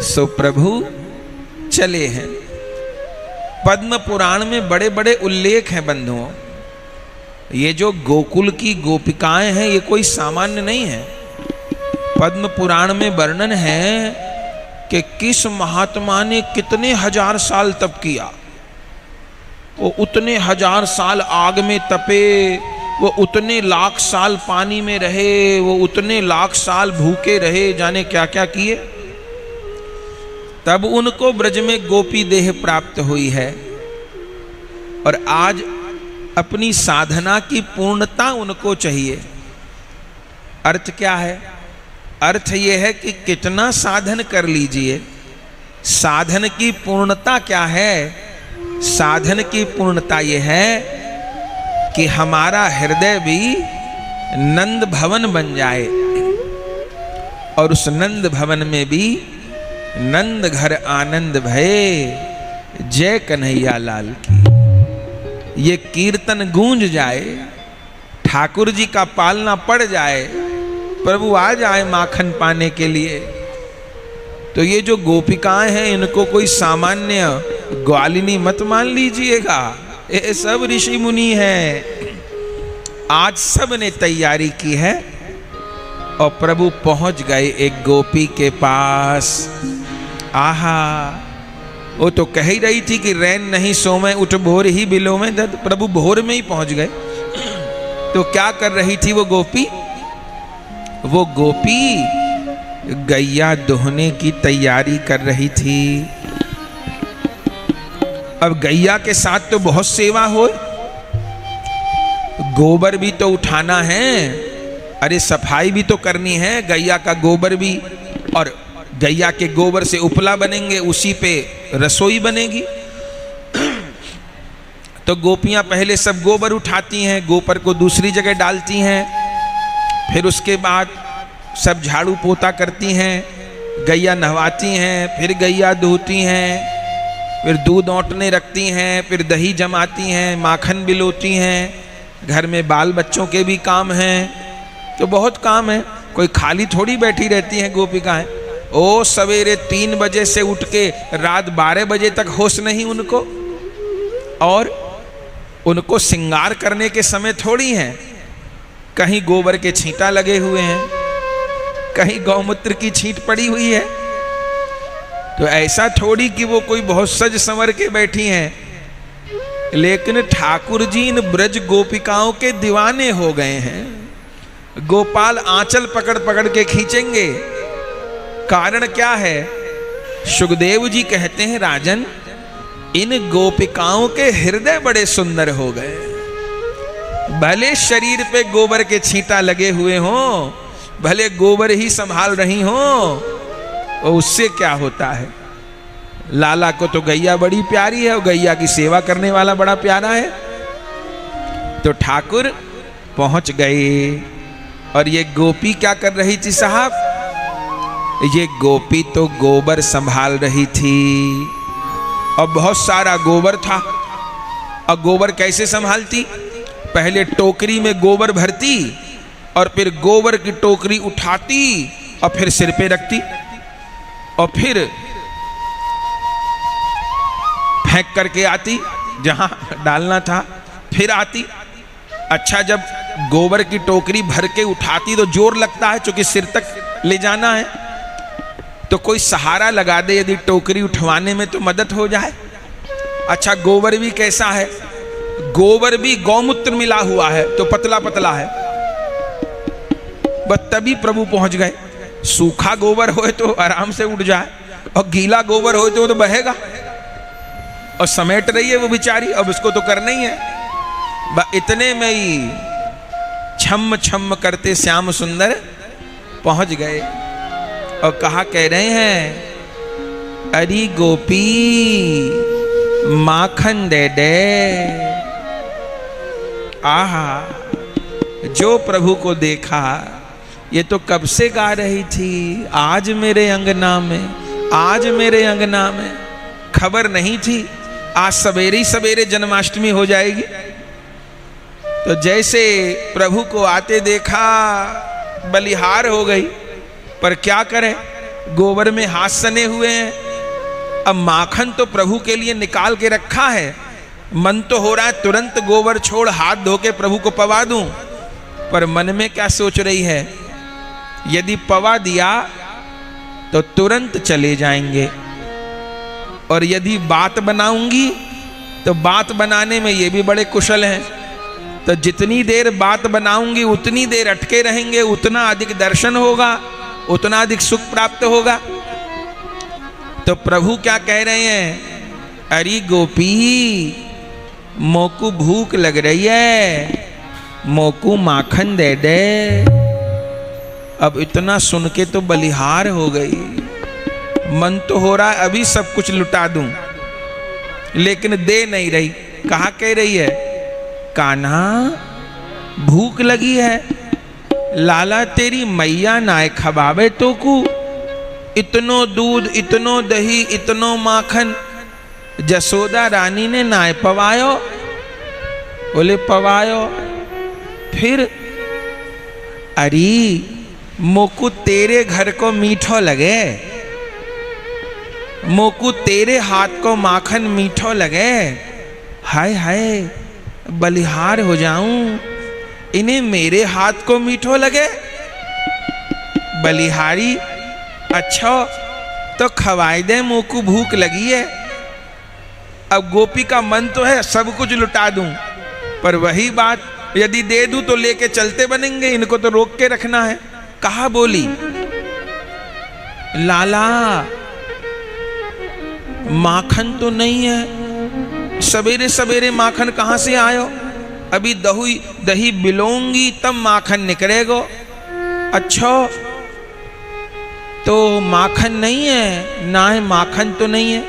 सो प्रभु चले हैं। पद्म पुराण में बड़े बड़े उल्लेख हैं बंधुओं। ये जो गोकुल की गोपिकाएं हैं ये कोई सामान्य नहीं है। पद्म पुराण में वर्णन है कि किस महात्मा ने कितने हजार साल तप किया, वो उतने हजार साल आग में तपे, वो उतने लाख साल पानी में रहे, वो उतने लाख साल भूखे रहे, जाने क्या क्या किए, तब उनको ब्रज में गोपी देह प्राप्त हुई है। और आज अपनी साधना की पूर्णता उनको चाहिए। अर्थ क्या है? अर्थ ये है कि कितना साधन कर लीजिए, साधन की पूर्णता क्या है? साधन की पूर्णता ये है कि हमारा हृदय भी नंद भवन बन जाए और उस नंद भवन में भी नंद घर आनंद भये, जय कन्हैया लाल की ये कीर्तन गूंज जाए, ठाकुर जी का पालना पड़ जाए, प्रभु आ जाए माखन पाने के लिए। तो ये जो गोपिकाएं हैं इनको कोई सामान्य ग्वालिनी मत मान लीजिएगा, ये सब ऋषि मुनि हैं। आज सब ने तैयारी की है और प्रभु पहुंच गए एक गोपी के पास। आहा, वो तो कह ही रही थी कि रैन नहीं सोमे उठ भोर ही बिलो में दर्द। प्रभु भोर में ही पहुंच गए। तो क्या कर रही थी वो गोपी? वो गोपी गैया दोहने की तैयारी कर रही थी। अब गैया के साथ तो बहुत सेवा हो, गोबर भी तो उठाना है, अरे सफाई भी तो करनी है, गैया का गोबर भी, और गैया के गोबर से उपला बनेंगे, उसी पे रसोई बनेगी। तो गोपियां पहले सब गोबर उठाती हैं, गोबर को दूसरी जगह डालती हैं, फिर उसके बाद सब झाड़ू पोता करती हैं, गैया नहवाती हैं, फिर गैया धोती हैं, फिर दूध औंटने रखती हैं, फिर दही जमाती हैं, माखन बिलोती हैं, घर में बाल बच्चों के भी काम हैं। तो बहुत काम है, कोई खाली थोड़ी बैठी रहती हैं गोपिकाएं। ओ सवेरे 3 बजे से उठ के रात 12 बजे तक होश नहीं उनको, और उनको श्रृंगार करने के समय थोड़ी हैं। कहीं गोबर के छींटा लगे हुए हैं, कहीं गौमूत्र की छींट पड़ी हुई है। तो ऐसा थोड़ी कि वो कोई बहुत सज संवर के बैठी हैं। लेकिन ठाकुर जी इन ब्रज गोपिकाओं के दीवाने हो गए हैं। गोपाल आंचल पकड़ पकड़ के खींचेंगे। कारण क्या है? सुखदेव जी कहते हैं, राजन इन गोपिकाओं के हृदय बड़े सुंदर हो गए। भले शरीर पे गोबर के छींटा लगे हुए हों, भले गोबर ही संभाल रही हों, और उससे क्या होता है? लाला को तो गैया बड़ी प्यारी है और गैया की सेवा करने वाला बड़ा प्यारा है। तो ठाकुर पहुंच गए। और ये गोपी क्या कर रही थी साहब? ये गोपी तो गोबर संभाल रही थी, और बहुत सारा गोबर था। और गोबर कैसे संभालती? पहले टोकरी में गोबर भरती और फिर गोबर की टोकरी उठाती और फिर सिर पे रखती और फिर फेंक करके आती जहां डालना था, फिर आती। अच्छा, जब गोबर की टोकरी भर के उठाती तो जोर लगता है, क्योंकि सिर तक ले जाना है। तो कोई सहारा लगा दे यदि टोकरी उठवाने में, तो मदद हो जाए। अच्छा, गोबर भी कैसा है? गोबर भी गौमूत्र मिला हुआ है, तो पतला पतला है। बस तभी प्रभु पहुंच गए। सूखा गोबर हो तो आराम से उठ जाए, और गीला गोबर हो तो बहेगा, और समेट रही है वो बेचारी। अब उसको तो करना ही है। इतने में ही छम छम करते श्याम सुंदर पहुंच गए और कहा, कह रहे हैं, अरे गोपी माखन दे दे। आहा, जो प्रभु को देखा ये तो कब से गा रही थी, आज मेरे अंगना में, आज मेरे अंगना में। खबर नहीं थी आज सवेरे ही सवेरे जन्माष्टमी हो जाएगी। तो जैसे प्रभु को आते देखा, बलिहार हो गई। पर क्या करें, गोबर में हाथ सने हुए हैं। अब माखन तो प्रभु के लिए निकाल के रखा है, मन तो हो रहा है तुरंत गोबर छोड़ हाथ धो के प्रभु को पवा दूं, पर मन में क्या सोच रही है, यदि पवा दिया तो तुरंत चले जाएंगे, और यदि बात बनाऊंगी तो बात बनाने में ये भी बड़े कुशल हैं, तो जितनी देर बात बनाऊंगी उतनी देर अटके रहेंगे, उतना अधिक दर्शन होगा, उतना अधिक सुख प्राप्त होगा। तो प्रभु क्या कह रहे हैं, अरे गोपी मोकू भूख लग रही है, मोकू माखन दे दे। अब इतना सुन के तो बलिहार हो गई, मन तो हो रहा है अभी सब कुछ लुटा दूं, लेकिन दे नहीं रही। कहा कह रही है, कान्हा भूख लगी है, लाला तेरी मैया नाय खबावे तो को, इतनो दूध इतनो दही इतनो माखन जसोदा रानी ने नाय पवायो। बोले पवायो, फिर अरे मोकू तेरे घर को मीठो लगे, मोकू तेरे हाथ को माखन मीठो लगे, हाय हाय बलिहार हो जाऊं, इन्हें मेरे हाथ को मीठो लगे। बलिहारी अच्छा तो खवाई दे, मोकू भूख लगी है। अब गोपी का मन तो है सब कुछ लुटा दूं, पर वही बात यदि दे दूं तो लेके चलते बनेंगे, इनको तो रोक के रखना है। कहा बोली, लाला माखन तो नहीं है, सवेरे सवेरे माखन कहां से आयो, अभी दही बिलोंगी तब माखन निकलेगो। अच्छा तो माखन नहीं है, ना है माखन तो नहीं है,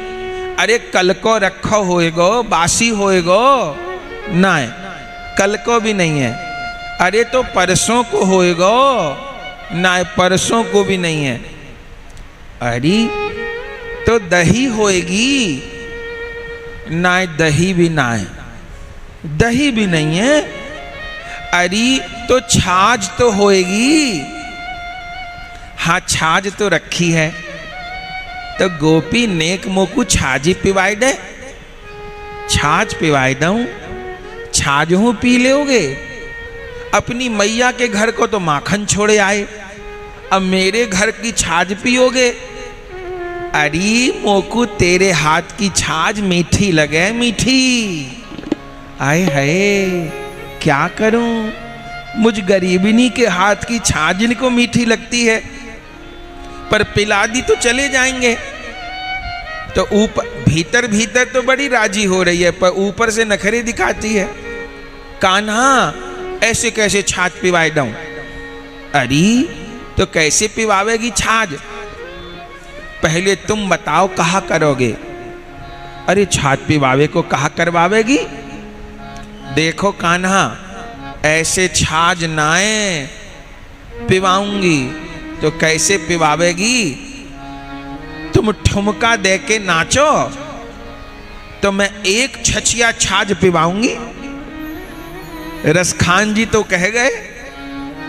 अरे कल को रखो होएगो, बासी होएगो, ना है कल को भी नहीं है, अरे तो परसों को होएगो, ना है परसों को भी नहीं है, अरे तो दही होएगी, ना है दही भी ना है, दही भी नहीं है, अरे तो छाछ तो होएगी, हाँ छाछ तो रखी है। तो गोपी नेक मोकू छाजी पिवाई दे, छाछ पिवाई दूं, छाछ हूं पी लोगे। अपनी मैया के घर को तो माखन छोड़े आए, अब मेरे घर की छाछ पियोगे। अरे मोकू तेरे हाथ की छाछ मीठी लगे, मीठी। आए हाय क्या करूं, मुझ गरीबिनी के हाथ की छाछ जिनको मीठी लगती है, पर पिला दी तो चले जाएंगे। तो ऊपर भीतर भीतर तो बड़ी राजी हो रही है, पर ऊपर से नखरे दिखाती है। कान्हा ऐसे कैसे छाछ पिवाए दूं, अरे तो कैसे पिवावेगी छाछ, पहले तुम बताओ कहा करोगे। अरे छाछ पिवावे को कहा करवावेगी, देखो कान्हा ऐसे छाछ नाए पिवाऊंगी तो कैसे पिवावेगी, तुम ठुमका दे के नाचो तो मैं एक छछिया छाछ पिवाऊंगी। रसखान जी तो कह गए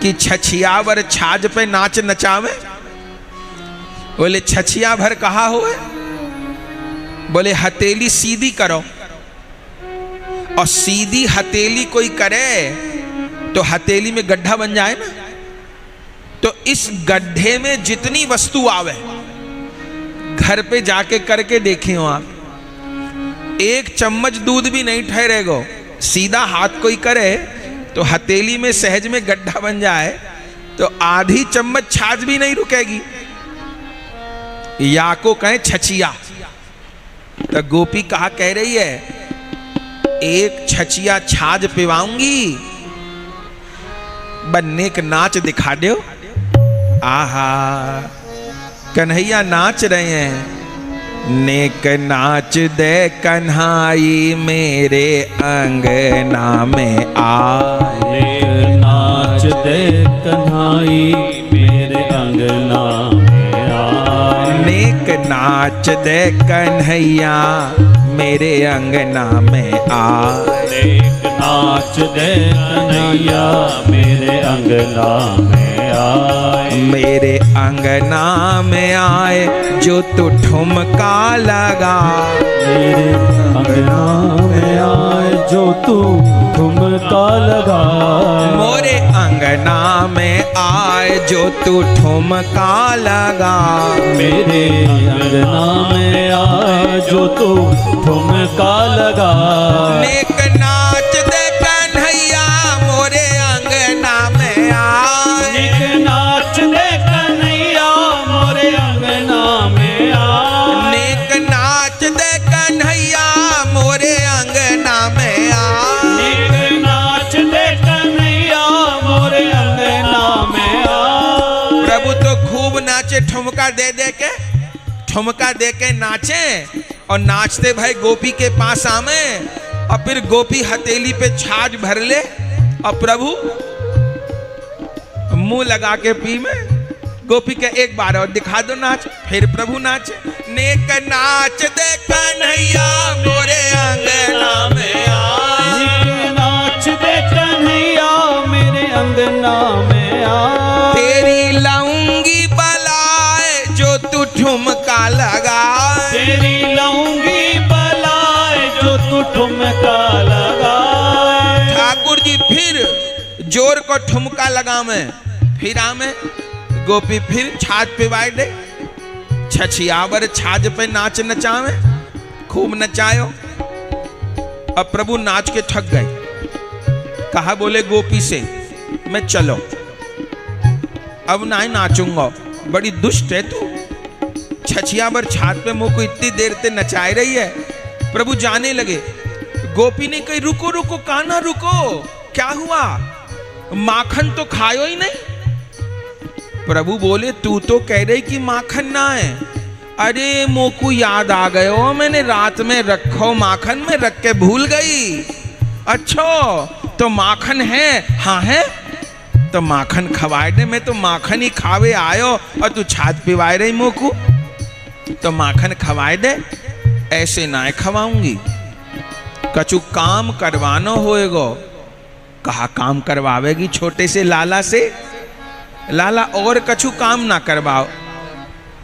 कि छछिया भर छाछ पे नाच नचावे। बोले छछिया भर कहा हुए, बोले हथेली सीधी करो, और सीधी हथेली कोई करे तो हथेली में गड्ढा बन जाए ना, तो इस गड्ढे में जितनी वस्तु आवे, घर पे जाके करके देखे हो आप, एक चम्मच दूध भी नहीं ठहरेगो। सीधा हाथ कोई करे तो हथेली में सहज में गड्ढा बन जाए तो आधी चम्मच छाछ भी नहीं रुकेगी, या को कहें छछिया। तो गोपी कहा कह रही है, एक छछिया छाछ पिवाऊंगी, बनने का नाच दिखा दो। आहा कन्हैया नाच रहे हैं, नेक नाच दे कन्हाई मेरे अंगना में आए, नेक नाच दे कन्हाई मेरे अंगना में आए, नेक नाच दे कन्हैया मेरे अंगना में आए, नेक नाच दे कन्हैया मेरे अंगना में आए, मेरे अंगना में आए जो तू ठुमका लगा। मेरे अंगना में आए जो तू ठुमका लगा। मोरे अंगना में आए जो तू ठुमका लगा। मेरे अंगना में आए जो तू ठुमका लगा। नेक नाच दे कन्हैया मोरे अंगना में आए। नेक नाच दे कन्हैया मोरे अंगना में आए। नेक नाच दे कन्हैया मोरे अंगना में आए। नेक नाच दे कन्हैया मोरे अंगना में आए। प्रभु तो खूब नाचे, ठुमका दे के नाचे, और नाचते भाई गोपी के पास आवे, और फिर गोपी हथेली पे छाछ भर ले, और प्रभु मुंह लगा के पी में। गोपी के एक बार और दिखा दो नाच, फिर प्रभु नाचे। नेक नाच दे कन्हैया मोरे अंगना में आए। नेक नाच दे कन्हैया मेरे अंगना में आए। तेरी लौंगी बलाए जो तू ठुमका लगाए। तेरी लौंगी बलाए जो तू ठुमका लगाए। ठाकुर जी फिर जोर को ठुमका लगावे, फिर आमे गोपी फिर छाछ पे दे, छछियावर छाछ पे नाच नचावे, खूब नचायो। अब प्रभु नाच के थक गए, कहा बोले गोपी से मैं चलो अब नहीं नाचूंगा, बड़ी दुष्ट है तू, छछियावर छाछ पे मुंह को इतनी देर से नचाए रही है। प्रभु जाने लगे, गोपी ने कही रुको रुको कान्हा रुको, क्या हुआ, माखन तो खायो ही नहीं। प्रभु बोले तू तो कह रही कि माखन ना है। अरे मोकू याद आ गयो, मैंने रात में रखो माखन में रख के भूल गई। अच्छा तो माखन है? हाँ है, तो माखन खवाए दे, मैं तो माखन ही खावे आयो और तू छाछ पिवाए रही मोकू, तो माखन खवाए दे। ऐसे ना खवाऊंगी, कछु काम करवानो होएगो। कहा काम करवावेगी छोटे से लाला से? लाला और कछु काम ना करवाओ,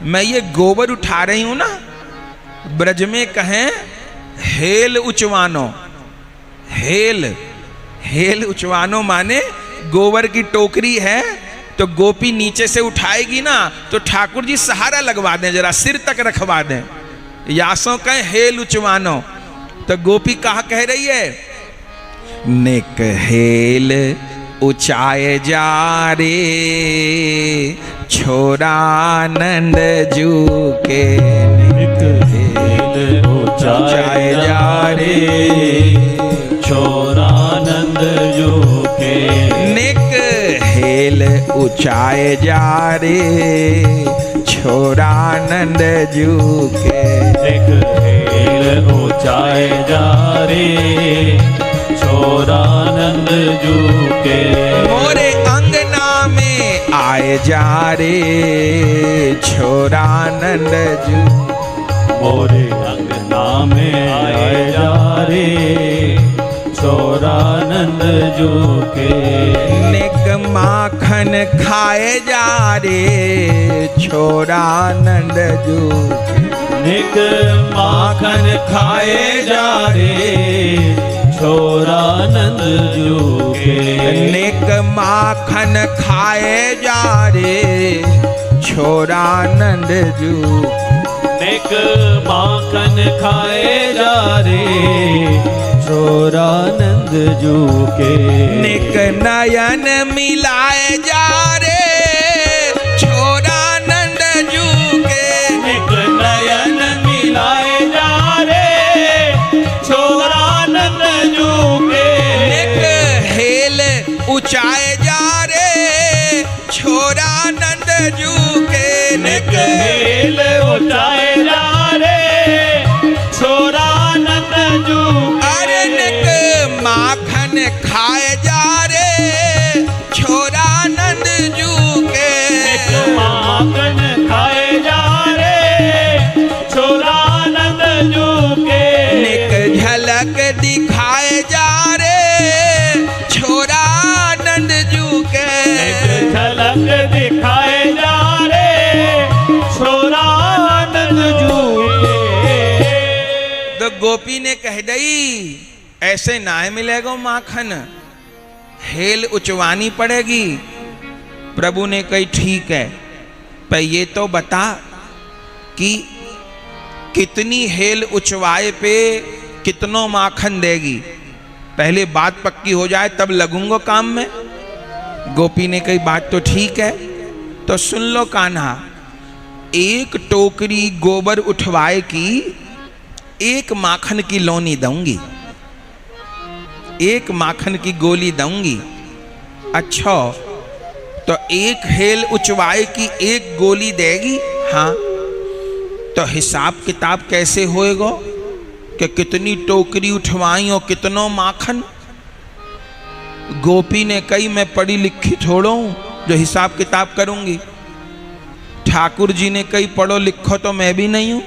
मैं ये गोबर उठा रही हूं ना, ब्रज में कहें हेल उचवानो। हेल उचवानो माने गोबर की टोकरी है, तो गोपी नीचे से उठाएगी ना, तो ठाकुर जी सहारा लगवा दें, जरा सिर तक रखवा दें, यासों कहें हेल उचवानो। तो गोपी कहा कह रही है, नेक हेल उचाए जा रे छोरा नंद जू के। नेक हेल उचाए जा रे छोरा नंद जू के। नेक हेल उचाए जा रे छोरा नंद जू के। नेक हेल उचाए जा रे छोरा नंद जू के। मोरे अंगना में आए जा रे छोरा नंद जू। मोरे अंगना में आए जा रे छोरा नंद जू के। नेक माखन खाए जा रे छोरा नंद जू के। नेक माखन खाए जा रे छोरा नंद जू के। नेक माखन खाए जा रे छोरा नंद जू। नेक माखन खाए जा रे छोरा नंद जू के। नेक नयन मिलाए जा रे छोरा नंद जू के। नेक नयन मिलाए जा रे छोरा नंद जू के। नेक हेल उचाए जा रे छोरा नंद जू के। नेक हेल उचाए जा रे छोरा नंद जू के। अरे नेक माखन खाए जा रे छोरा गोपी ने कह दई ऐसे ना मिलेगा माखन, हेल उचवानी पड़ेगी। प्रभु ने कही ठीक है, पर ये तो बता कि कितनी हेल उचवाए पे कितनो माखन देगी, पहले बात पक्की हो जाए तब लगूंगा काम में। गोपी ने कही बात तो ठीक है, तो सुन लो कान्हा, एक टोकरी गोबर उठवाए की 1 माखन की लौनी दूंगी, 1 माखन की गोली दूंगी। अच्छा, तो 1 हेल उचवाए की 1 गोली देगी? हाँ। तो हिसाब किताब कैसे होएगा कि कितनी टोकरी उठवाई और कितनो माखन? गोपी ने कही मैं पढ़ी लिखी थोड़ो हूं जो हिसाब किताब करूंगी। ठाकुर जी ने कही पढ़ो लिखो तो मैं भी नहीं हूं।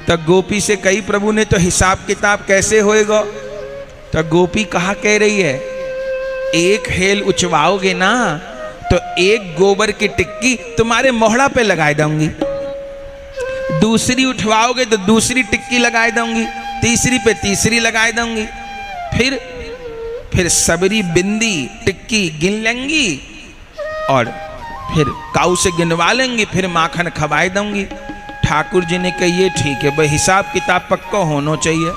तो गोपी से कही प्रभु ने तो हिसाब किताब कैसे होएगा? तो गोपी कहा कह रही है, 1 हेल उचवाओगे ना तो 1 गोबर की टिक्की तुम्हारे मोहड़ा पे लगाए दूंगी, दूसरी उठवाओगे तो दूसरी टिक्की लगाए दूंगी, तीसरी पे तीसरी लगाए दूंगी, फिर सबरी बिंदी टिक्की गिन लेंगी और फिर काऊ से गिनवा लेंगी, फिर माखन खवाए दूंगी। ठाकुर जी ने कही ये ठीक है भाई, हिसाब किताब पक्का होना चाहिए।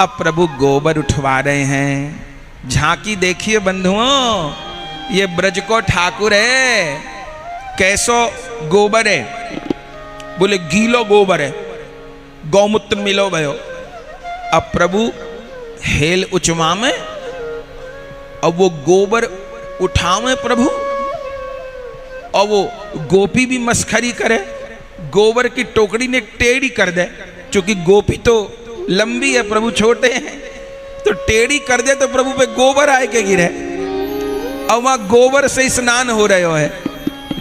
अब प्रभु गोबर उठवा रहे हैं। झांकी देखिए बंधुओं, ये ब्रज को ठाकुर है, कैसो गोबर है? बोले गीलो गोबर है, गौमूत्र मिलो भयो। अब प्रभु हेल उचवा में, अब वो गोबर उठावे प्रभु, और वो गोपी भी मस्खरी करे, गोबर की टोकरी ने टेढ़ी कर दे, क्योंकि गोपी तो लंबी है, प्रभु छोटे हैं, तो टेढ़ी कर दे तो प्रभु पे गोबर आए के गिरे। और वहां गोबर से स्नान हो रहे है,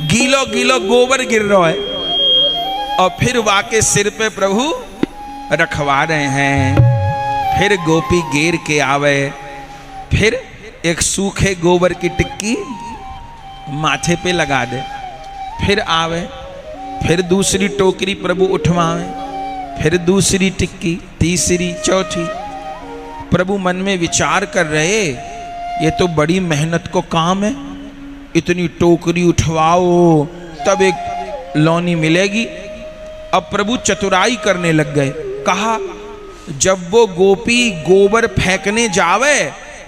गीलो गीलो गोबर गिर रहा है, और फिर वाके सिर पे प्रभु रखवा रहे हैं। फिर गोपी घेर के आवे, फिर एक सूखे गोबर की टिक्की माथे पे लगा दे, फिर आवे, फिर दूसरी टोकरी प्रभु उठवावे, फिर दूसरी टिक्की, तीसरी, चौथी। प्रभु मन में विचार कर रहे, ये तो बड़ी मेहनत को काम है, इतनी टोकरी उठवाओ तब एक लौनी मिलेगी। अब प्रभु चतुराई करने लग गए। कहा जब वो गोपी गोबर फेंकने जावे,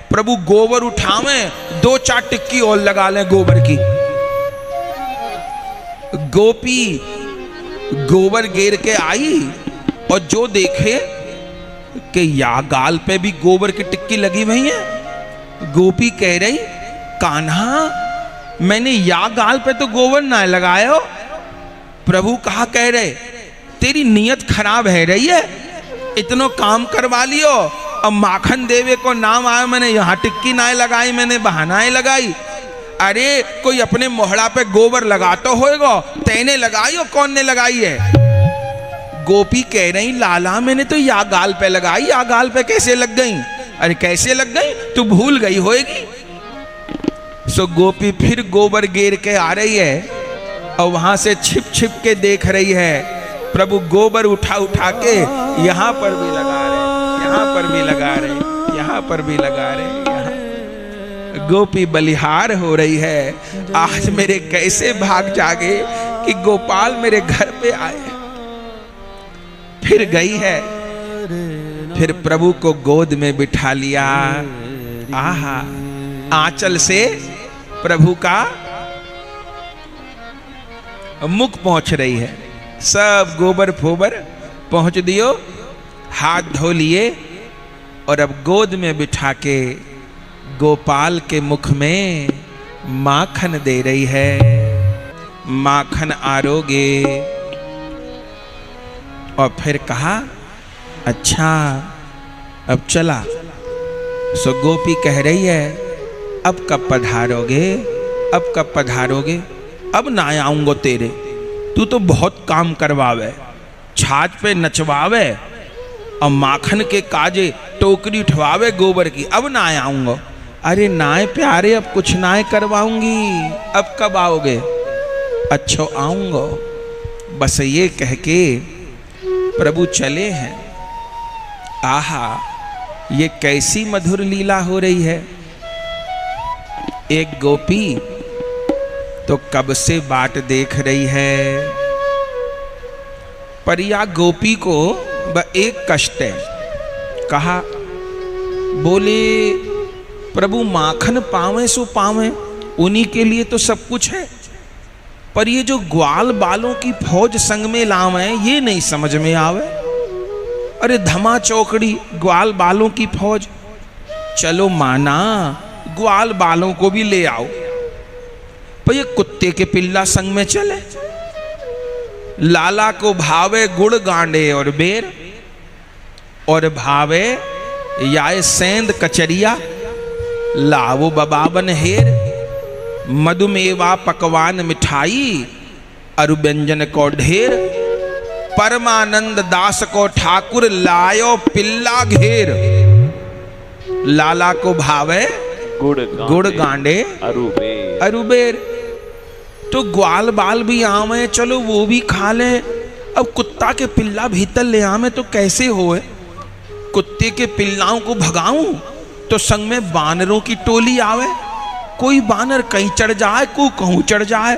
प्रभु गोबर उठावे, 2-4 टिक्की और लगा ले गोबर की। गोपी गोबर घेर के आई और जो देखे कि या गाल पे भी गोबर की टिक्की लगी हुई है। गोपी कह रही, कान्हा मैंने या गाल पे तो गोबर ना लगायो। प्रभु कहा कह रहे, तेरी नीयत खराब है रही है, इतनो काम करवा लियो, अब माखन देवे को नाम आया, मैंने यहाँ टिक्की ना लगाई, मैंने बहानाएं लगाई। अरे कोई अपने मोहड़ा पे गोबर लगाता होएगा, तेने लगाई और कौन ने लगाई है? गोपी कह रही, लाला मैंने तो या गाल पे लगाई, या गाल पे कैसे लग गई? अरे कैसे लग गई? तू भूल गई होएगी। सो गोपी फिर गोबर घेर के आ रही है और वहां से छिप छिप के देख रही है, प्रभु गोबर उठा उठा के यहाँ पर भी लगा रहे, यहाँ पर भी लगा रहे, यहाँ पर भी लगा रहे, यहाँ। गोपी बलिहार हो रही है, आज मेरे कैसे भाग जागे कि गोपाल मेरे घर पे आए। फिर गई है, फिर प्रभु को गोद में बिठा लिया। आहा, आंचल से प्रभु का मुख पहुंच रही है, सब गोबर फोबर पहुंच दियो, हाथ धो लिए और अब गोद में बिठा के गोपाल के मुख में माखन दे रही है। माखन आरोगे। और फिर कहा अच्छा अब चला। सो गोपी कह रही है, अब कब पधारोगे, अब कब पधारोगे? अब ना आऊंगो तेरे, तू तो बहुत काम करवावे, छाछ पे नचवावे और माखन के काजे टोकरी उठवावे गोबर की, अब ना आऊंगा। अरे नाय प्यारे, अब कुछ नाय करवाऊंगी, अब कब आओगे? अच्छो आऊंगा। बस ये कह के प्रभु चले हैं। आहा, ये कैसी मधुर लीला हो रही है। एक गोपी तो कब से बाट देख रही है, पर या गोपी को एक कष्ट है। कहा, बोले प्रभु माखन पावे सो पावे, उन्हीं के लिए तो सब कुछ है, पर ये जो ग्वाल बालों की फौज संग में लावे ये नहीं समझ में आवे। अरे धमा चौकड़ी, ग्वाल बालों की फौज, चलो माना ग्वाल बालों को भी ले आओ, पर ये कुत्ते के पिल्ला संग में चले। लाला को भावे गुड़ गांडे और बेर, और भावे याय सेंध कचरिया, लावो बबाबन हेर, मधुमेवा पकवान मिठाई, अरु व्यंजन को ढेर, परमानंद दास को ठाकुर लायो पिल्ला घेर। लाला को भावे गुड़ गांडे अरुबेर, तो ग्वाल बाल भी आवे, चलो वो भी खा ले। अब कुत्ता के पिल्ला भीतर ले आवे तो कैसे होए? कुत्ते के पिल्लाओं को भगाऊं तो संग में बानरों की टोली आवे, कोई बानर कहीं चढ़ जाए, कोई कहूं चढ़ जाए,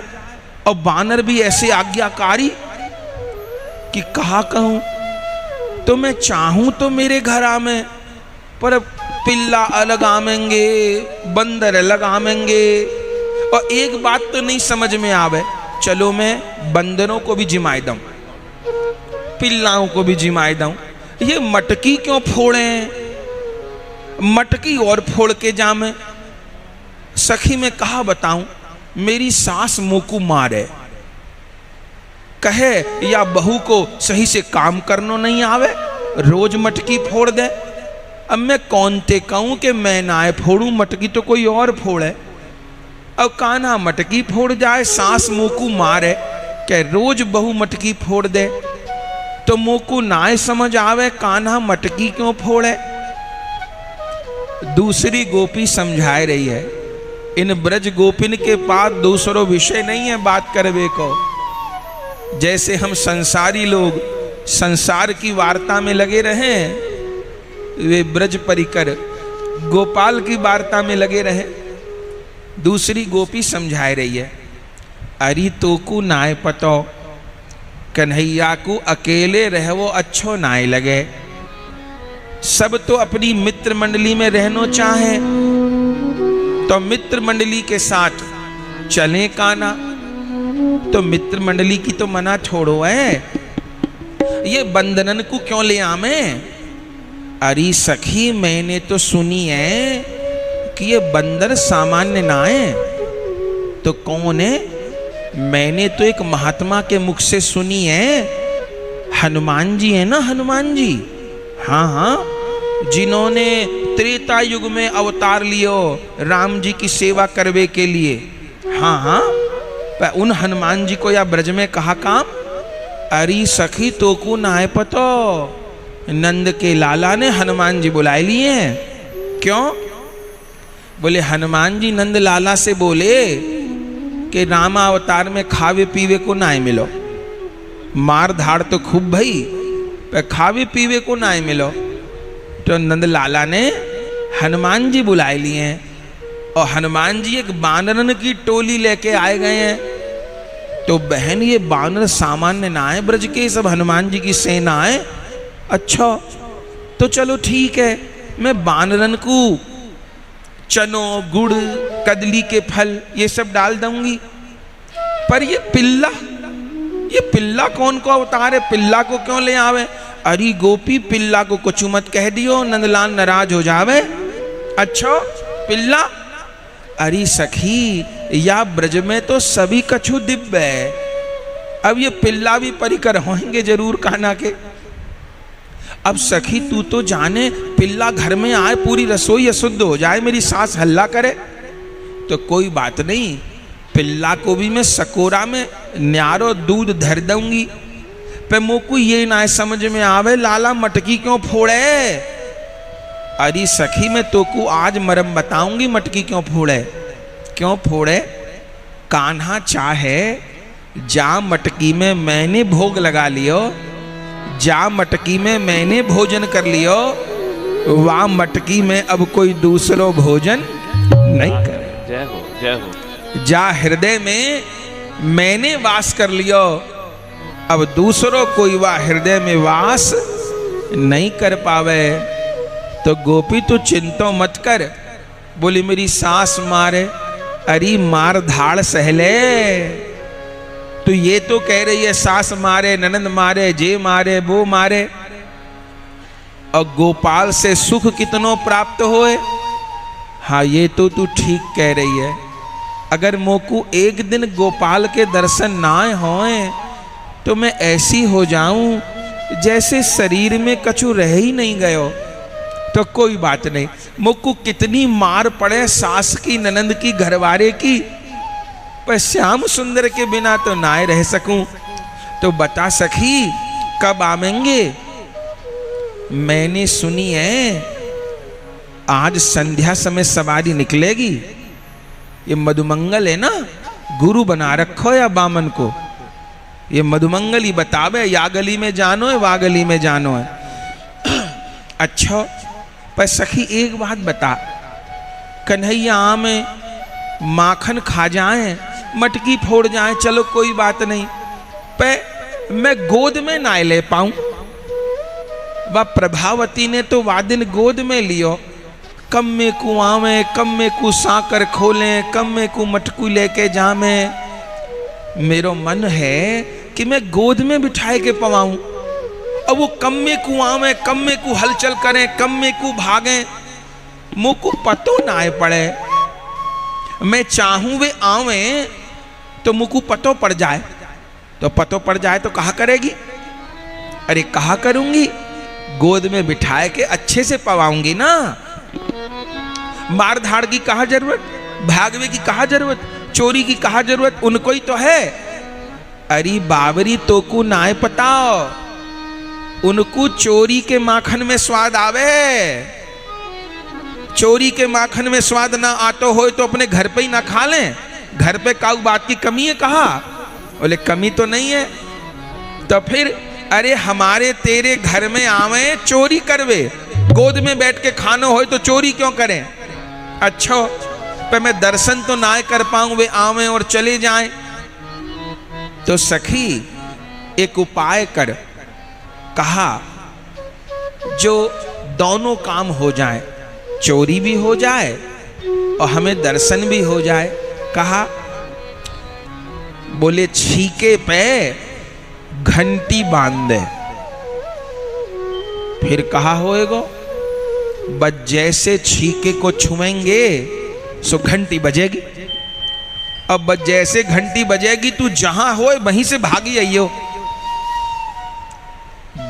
और बानर भी ऐसे आज्ञाकारी कि कहा कहूं। तो मैं चाहूं तो मेरे घर आवे, पर अब पिल्ला अलग आवेंगे, बंदर अलग आवेंगे, और एक बात तो नहीं समझ में आवे, चलो मैं बंदरों को भी जिमाई दूं, पिल्लाओं को भी जिमाई दूं। ये मटकी क्यों फोड़े, मटकी और फोड़ के जामे। सखी में कहा बताऊं, मेरी सास मुंह को मारे, कहे या बहू को सही से काम करना नहीं आवे, रोज मटकी फोड़ दे। अब मैं कौन ते कहूं कि मैं ना फोड़ूं मटकी, तो कोई और फोड़े। अब कान्हा मटकी फोड़ जाए, सास मुंह को मारे, कि रोज बहू मटकी फोड़ दे, तो मुंह को ना समझ आवे कान्हा मटकी क्यों फोड़े। दूसरी गोपी समझाए रही है, इन ब्रज गोपिन के पास दूसरो विषय नहीं है बात करवे को। जैसे हम संसारी लोग संसार की वार्ता में लगे रहे, वे ब्रज परिकर गोपाल की वार्ता में लगे रहे। दूसरी गोपी समझाए रही है, अरे तो को नाय पतो, कन्हैया को अकेले रहवो अच्छो नाय लगे। सब तो अपनी मित्र मंडली में रहना चाहे, तो मित्र मंडली के साथ चले काना, तो मित्र मंडली की तो मना छोड़ो है, ये बंदनन को क्यों ले आमे। अरे सखी, मैंने तो सुनी है कि ये बंदर सामान्य ना है। तो कौन है? मैंने तो एक महात्मा के मुख से सुनी है, हनुमान जी है ना, हनुमान जी। हाँ हाँ, जिन्होंने त्रेता युग में अवतार लियो राम जी की सेवा करवे के लिए। हाँ हाँ, पर उन हनुमान जी को या ब्रज में कहा काम। अरे सखी, तो को ना है पतो, नंद के लाला ने हनुमान जी बुलाए लिए हैं। क्यों? बोले हनुमान जी नंद लाला से बोले कि रामा अवतार में खावे पीवे को ना मिलो, मार धाड़ तो खूब भई, पर खावे पीवे को ना मिलो। तो नंद लाला ने हनुमान जी बुलाए लिए हैं, और हनुमान जी एक बानरन की टोली लेके आए गए हैं। तो बहन, ये बानर सामान्य ना है, ब्रज के सब हनुमान जी की सेना है। अच्छा, तो चलो ठीक है, मैं बानरन को चनो गुड़ कदली के फल ये सब डाल दूंगी, पर ये पिल्ला कौन को अवतार है, पिल्ला को क्यों ले आवे। अरे गोपी, पिल्ला को कुछ मत कह दियो, नंदलाल नाराज हो जावे। अच्छा पिल्ला, अरे सखी, या ब्रज में तो सभी कछु दिव्य है, अब ये पिल्ला भी परिकर होंगे जरूर कान्हा के। अब सखी तू तो जाने, पिल्ला घर में आए पूरी रसोई अशुद्ध हो जाए, मेरी सास हल्ला करे। तो कोई बात नहीं, पिल्ला को भी मैं सकोरा में न्यारो दूध धर दूंगी। पे मुँह को ये ना समझ में आवे, लाला मटकी क्यों फोड़े। अरे सखी, मैं तो को आज मरम बताऊंगी मटकी क्यों फोड़े। क्यों फोड़े? कान्हा चाहे जा मटकी में मैंने भोग लगा लियो, जा मटकी में मैंने भोजन कर लियो, वह मटकी में अब कोई दूसरो भोजन नहीं करे। जय हो, जय हो। जा हृदय में मैंने वास कर लियो, अब दूसरों कोई वह हृदय में वास नहीं कर पावे। तो गोपी तू चिंता मत कर। बोली मेरी सास मारे, अरे मार धाड़ सहले। तो ये तो कह रही है सास मारे, ननंद मारे, जे मारे, वो मारे, और गोपाल से सुख कितनों प्राप्त होए। हाँ ये तो तू ठीक कह रही है। अगर मोकू एक दिन गोपाल के दर्शन ना होए तो मैं ऐसी हो जाऊं जैसे शरीर में कछु रह ही नहीं गयो। तो कोई बात नहीं, मोकू कितनी मार पड़े सास की, ननंद की, घरवारे की, पर श्याम सुंदर के बिना तो ना रह सकूं। तो बता सखी कब आवेंगे? मैंने सुनी है आज संध्या समय सवारी निकलेगी। ये मधुमंगल है ना, गुरु बना रखो या बामन को, ये मधुमंगल ही बतावे या गली में जानो है वा गली में जानो है। अच्छा पर सखी एक बात बता, कन्हैया में माखन खा जाए, मटकी फोड़ जाए, चलो कोई बात नहीं, पर मैं गोद में ना ले पाऊं। वह प्रभावती ने तो वादिन गोद में लियो, कम में कु आवे, कम में कु साकर खोले, कम में कु मटकू लेके जामे। मेरो मन है कि मैं गोद में बिठाए के पवाऊं, अब वो कम में कु आवे, कम में कु हलचल करें, कम में कु भागे, मुझको पतो ना पड़े। मैं चाहूं वे आवे तो मुझको पतो पड़ जाए, तो पतो पड़ जाए तो कहा करेगी? अरे कहा करूंगी, गोद में बिठाए के अच्छे से पवाऊंगी ना। मार धाड़ की कहा जरूरत, भागवे की कहा जरूरत, चोरी की कहा जरूरत, उनको ही तो है। अरे बाबरी तो को नाय पताओ, उनको चोरी के माखन में स्वाद आवे। चोरी के माखन में स्वाद ना आतो हो तो अपने घर पे ही ना खा लें। घर पे काऊ बात की कमी है कहा? बोले कमी तो नहीं है। तो फिर अरे हमारे तेरे घर में आवे चोरी करवे, गोद में बैठ के खानो हो तो चोरी क्यों करें? अच्छा पर मैं दर्शन तो ना कर पाऊं, वे आवे और चले जाएं। तो सखी एक उपाय कर, कहा जो दोनों काम हो जाए, चोरी भी हो जाए और हमें दर्शन भी हो जाए। कहा बोले छीके पे घंटी बांध दे। फिर कहा होएगा बस जैसे छीके को छुएंगे सो घंटी बजेगी। अब बस जैसे घंटी बजेगी तू जहां होए वहीं से भागी आइयो।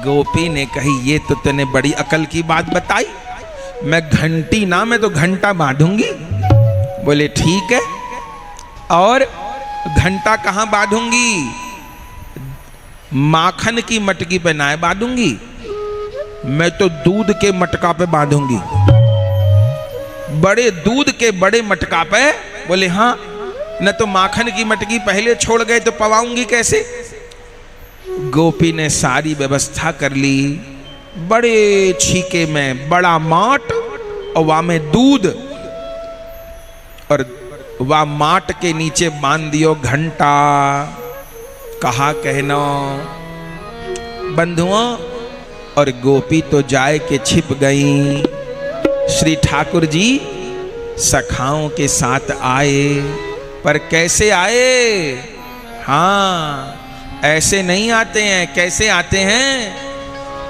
गोपी ने कही ये तो तूने बड़ी अकल की बात बताई, मैं घंटी ना मैं तो घंटा बांधूंगी। बोले ठीक है, और घंटा कहां बांधूंगी? माखन की मटकी पे ना बांधूंगी, मैं तो दूध के मटका पे बांधूंगी, बड़े दूध के बड़े मटका पे। बोले हाँ, न तो माखन की मटकी पहले छोड़ गए तो पवाऊंगी कैसे? गोपी ने सारी व्यवस्था कर ली। बड़े छीके में बड़ा माट और वहां में दूध, और वह माट के नीचे बांध दियो घंटा। कहा कहना बंधुओं, और गोपी तो जाए के छिप गई। श्री ठाकुर जी सखाओं के साथ आए, पर कैसे आए? हाँ ऐसे नहीं आते हैं। कैसे आते हैं?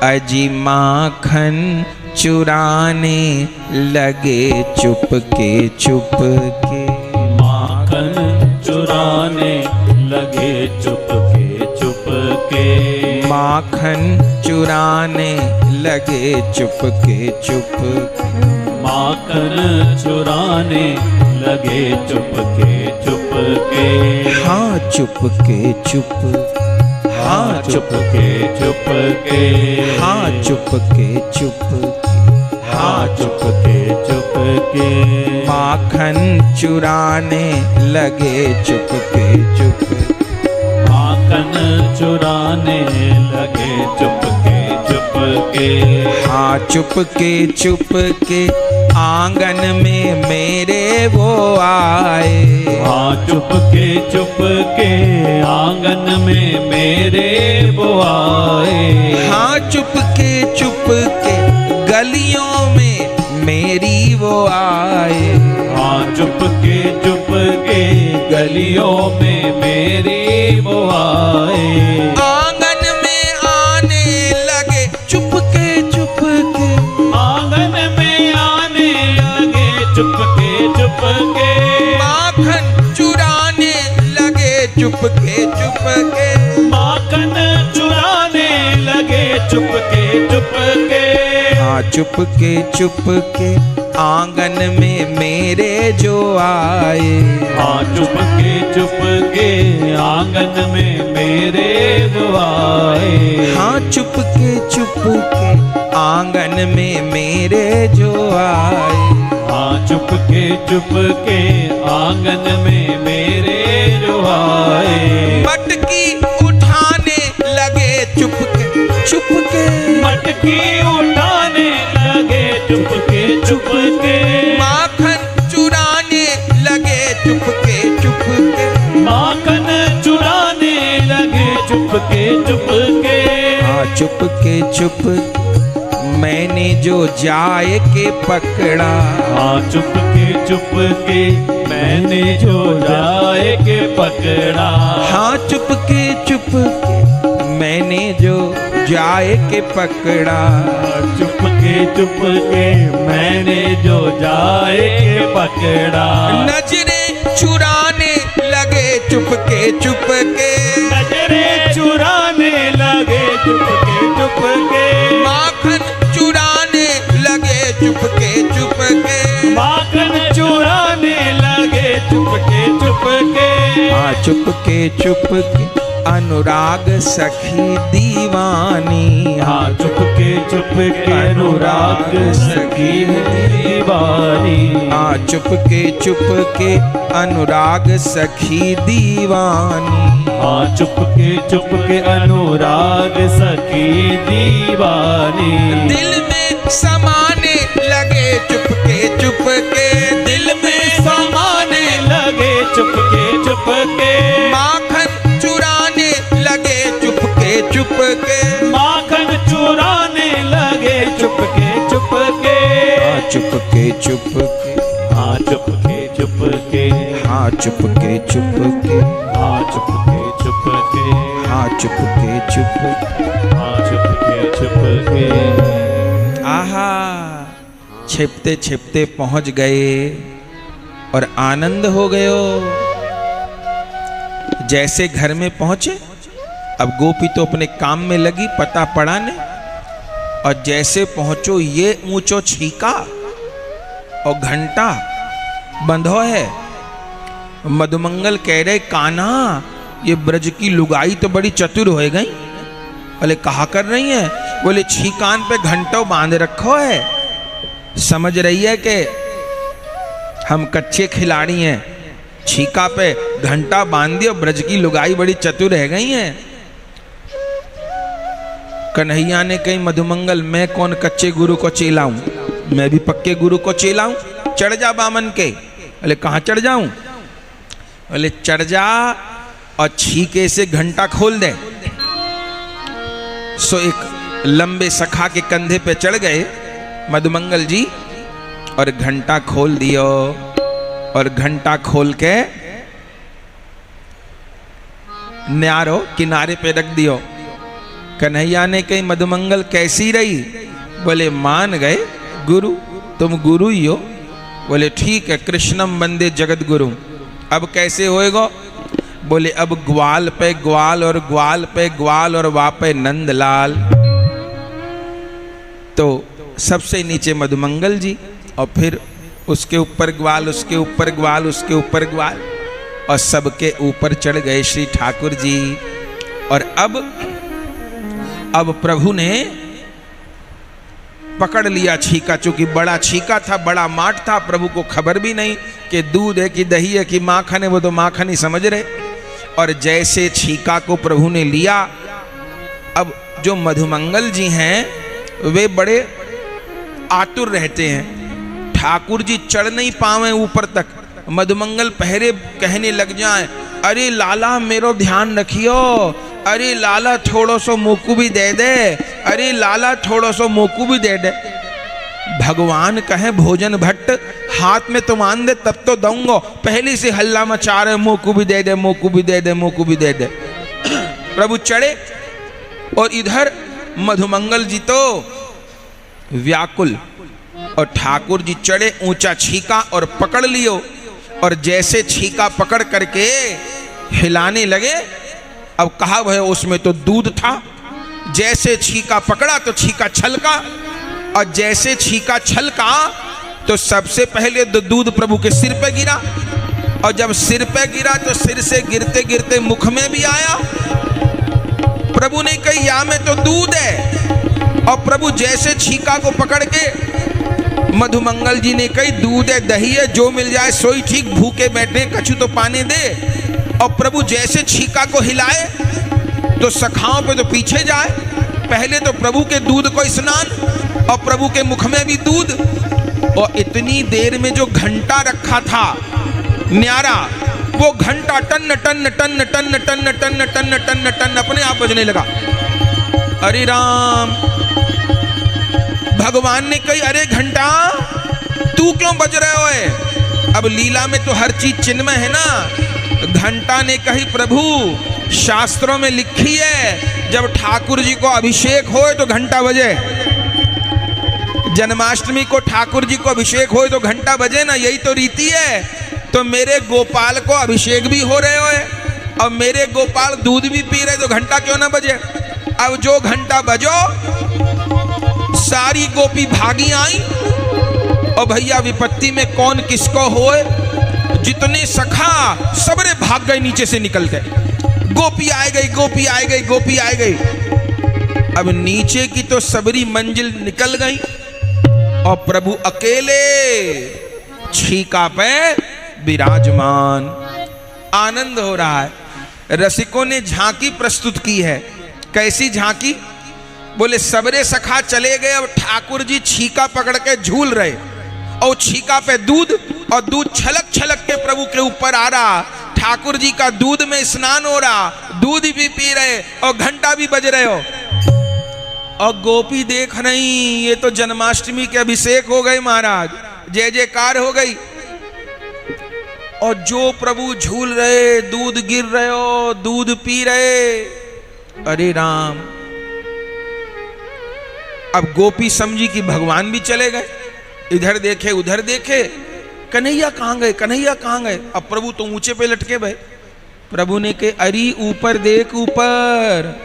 अजी माखन चुराने लगे चुपके चुपके, माखन चुराने लगे चुपके चुपके, माखन चुराने लगे चुपके चुपके, माखन चुराने लगे चुपके चुपके। हाँ चुपके चुप, हाँ चुपके चुपके, हाँ चुपके चुप, हाँ चुपके चुपके, माखन चुराने लगे चुपके चुप, माखन चुराने लगे चुपके के। हाँ चुप के आंगन में मेरे वो आए। हाँ चुप के आंगन में मेरे वो आए। हाँ चुप के गलियों में मेरी वो आए। हाँ चुप के गलियों में मेरी वो आए। आंगन में आने लगे चुप के आंगन में आने लगे चुप के। माखन चुराने लगे चुप के माखन चुराने लगे चुप के। हाँ चुप के आंगन में मेरे जो आए। हाँ चुप के आंगन में मेरे वो आए। हाँ चुप के आंगन में मेरे जो आए। हाँ चुप के आंगन में मेरे जो आए। मटकी उठाने लगे चुप के मटकी उठाने लगे चुप के। माखन चुराने लगे चुप के माखन चुराने लगे चुप के। हाँ चुप के मैंने जो जाए के पकड़ा। हाँ चुप के मैंने जो जाए के पकड़ा। हाँ चुप के मैंने जो जाए के पकड़ा। चुप के मैंने जो जाए के पकड़ा। नजरें चुराने लगे चुप के नजरें चुराने लगे चुप के। माखन चुराने लगे चुप के माखन चुराने लगे चुप के। हाँ चुप के अनुराग सखी दीवानी। हाँ चुप के अनुराग सखी दीवानी। हाँ चुप के अनुराग सखी दीवानी। हाँ चुप के अनुराग सखी दीवानी। दिल में समाने लगे चुप के दिल में समाने लगे चुप के। माखन चुराने लगे चुप के माखन चुराने लगे चुप के। हाँ चुप के हाँ चुप के हाँ चुप के हाँ चुप के हाँ चुप हाँ चुप के। आहा छिपते छिपते पहुंच गए और आनंद हो गयो। जैसे घर में पहुंचे अब गोपी तो अपने काम में लगी, पता पड़ा ने। और जैसे पहुंचो ये ऊंचो छीका और घंटा बंधो है। मधुमंगल कह रहे कान्हा ये ब्रज की लुगाई तो बड़ी चतुर हो गई। बोले कहा कर रही है? बोले छीकान पे घंटों बांध रखो है। समझ रही है कि हम कच्चे खिलाड़ी हैं। छीका पे घंटा बांध दियो, ब्रज की लुगाई बड़ी चतुर रह गई हैं। कन्हैया ने कही मधुमंगल मैं कौन कच्चे गुरु को चेलाऊं, मैं भी पक्के गुरु को चेलाऊं। चढ़ जा बामन के। बोले कहाँ चढ़ जाऊं? बोले चढ़ जा और छीके से घंटा खोल दे। सो एक लंबे सखा के कंधे पे चढ़ गए मधुमंगल जी और घंटा खोल दियो। और घंटा खोल के न्यारो किनारे पे रख दियो। कन्हैया ने कही मधुमंगल कैसी रही? बोले मान गए गुरु, तुम गुरु ही हो। बोले ठीक है, कृष्णम वंदे जगत गुरु। अब कैसे होएगा? बोले अब ग्वाल पे ग्वाल और ग्वाल पे ग्वाल और वापे नंदलाल। तो सबसे नीचे मधुमंगल जी और फिर उसके ऊपर ग्वाल, उसके ऊपर ग्वाल, उसके ऊपर ग्वाल और सबके ऊपर चढ़ गए श्री ठाकुर जी। और अब प्रभु ने पकड़ लिया छीका। चूंकि बड़ा छीका था, बड़ा माठ था, प्रभु को खबर भी नहीं कि दूध है कि दही है कि माखन है, वो तो माखन ही समझ रहे। और जैसे छीका को प्रभु ने लिया, अब जो मधुमंगल जी हैं वे बड़े आतुर रहते हैं। ठाकुर जी चढ़ नहीं पावे ऊपर तक, मधुमंगल पहरे कहने लग जाए, अरे लाला मेरो ध्यान रखियो, अरे लाला थोड़ो सो मोकू भी दे दे, अरे लाला थोड़ो सो मोकू भी दे दे। भगवान कहे भोजन भट्ट हाथ में तुम आन दे तब तो दूंगा, पहले से हल्ला मचा रहे मोकू भी दे दे, मोकू भी दे दे, मोकू भी दे दे। प्रभु चढ़े और इधर मधुमंगल जी तो व्याकुल, और ठाकुर जी चढ़े, ऊंचा छीका और पकड़ लियो, और जैसे छीका पकड़ करके हिलाने लगे, अब कहा भय उसमें तो दूध था, जैसे छीका पकड़ा तो छीका छलका, और जैसे छीका छलका तो सबसे पहले तो दूध प्रभु के सिर पे गिरा, और जब सिर पे गिरा तो सिर से गिरते गिरते मुख में भी आया। प्रभु ने कही या में तो दूध है, और प्रभु जैसे छीका को पकड़ के, मधुमंगल जी ने कही दूध है दही है जो मिल जाए सोई ठीक, भूखे बैठे कछु तो पाने दे। और प्रभु जैसे छीका को हिलाए तो सखाओं पे तो पीछे जाए, पहले तो प्रभु के दूध को स्नान और प्रभु के मुख में भी दूध, और इतनी देर में जो घंटा रखा था न्यारा, वो घंटा टन टन टन टन टन टन टन टन टन अपने आप बजने लगा। अरे राम, भगवान ने कही अरे घंटा तू क्यों बज रहे हो? अब लीला में तो हर चीज चिन्मय है ना। घंटा ने कही प्रभु शास्त्रों में लिखी है जब ठाकुर जी को अभिषेक हो तो घंटा बजे, जन्माष्टमी को ठाकुर जी को अभिषेक हो तो घंटा बजे ना, यही तो रीति है। तो मेरे गोपाल को अभिषेक भी हो रहे हो और मेरे गोपाल दूध भी पी रहे तो घंटा क्यों ना बजे? अब जो घंटा बजो, सारी गोपी भागी आई, और भैया विपत्ति में कौन किसको होए, जितने सखा सबरे भाग गए, नीचे से निकल गए। गोपी आए गई, गोपी आए गई, गोपी आए गई। अब नीचे की तो सबरी मंजिल निकल गई, और प्रभु अकेले छीका पे विराजमान। आनंद हो रहा है। रसिकों ने झांकी प्रस्तुत की है। कैसी झांकी? बोले सबरे सखा चले गए, अब ठाकुर जी छीका पकड़ के झूल रहे, और छीका पे दूध, और दूध छलक छलक के प्रभु के ऊपर आ रहा, ठाकुर जी का दूध में स्नान हो रहा, दूध भी पी रहे और घंटा भी बज रहे हो। और गोपी देख रही, ये तो जन्माष्टमी के अभिषेक हो गए महाराज, जय जयकार हो गई। और जो प्रभु झूल रहे, दूध गिर रहे हो, दूध पी रहे। अरे राम, अब गोपी समझी कि भगवान भी चले गए, इधर देखे उधर देखे, कन्हैया कहाँ गए, कन्हैया कहाँ गए? अब प्रभु तो ऊंचे पे लटके भाई। प्रभु ने कहे अरे ऊपर देख ऊपर।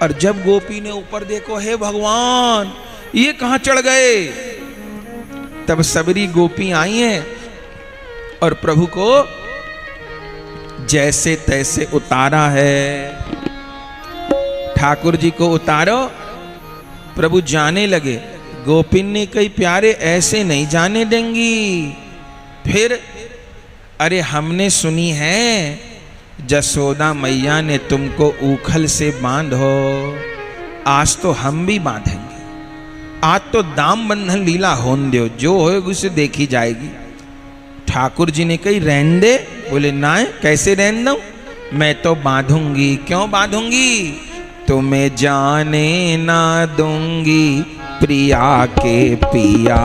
और जब गोपी ने ऊपर देखो, हे भगवान ये कहाँ चढ़ गए? तब सबरी गोपी आई हैं और प्रभु को जैसे तैसे उतारा है। ठाकुर जी को उतारो, प्रभु जाने लगे। गोपिन ने कही प्यारे ऐसे नहीं जाने देंगी। फिर अरे हमने सुनी है जसोदा मैया ने तुमको ऊखल से बांधो, आज तो हम भी बांधेंगे। आज तो दाम बंधन लीला होन दो, जो होगी उसे देखी जाएगी। ठाकुर जी ने कही रहन दे। बोले ना, कैसे रहन दो? मैं तो बांधूंगी। क्यों बांधूंगी? तुम्हें जाने ना दूंगी प्रिया के पिया।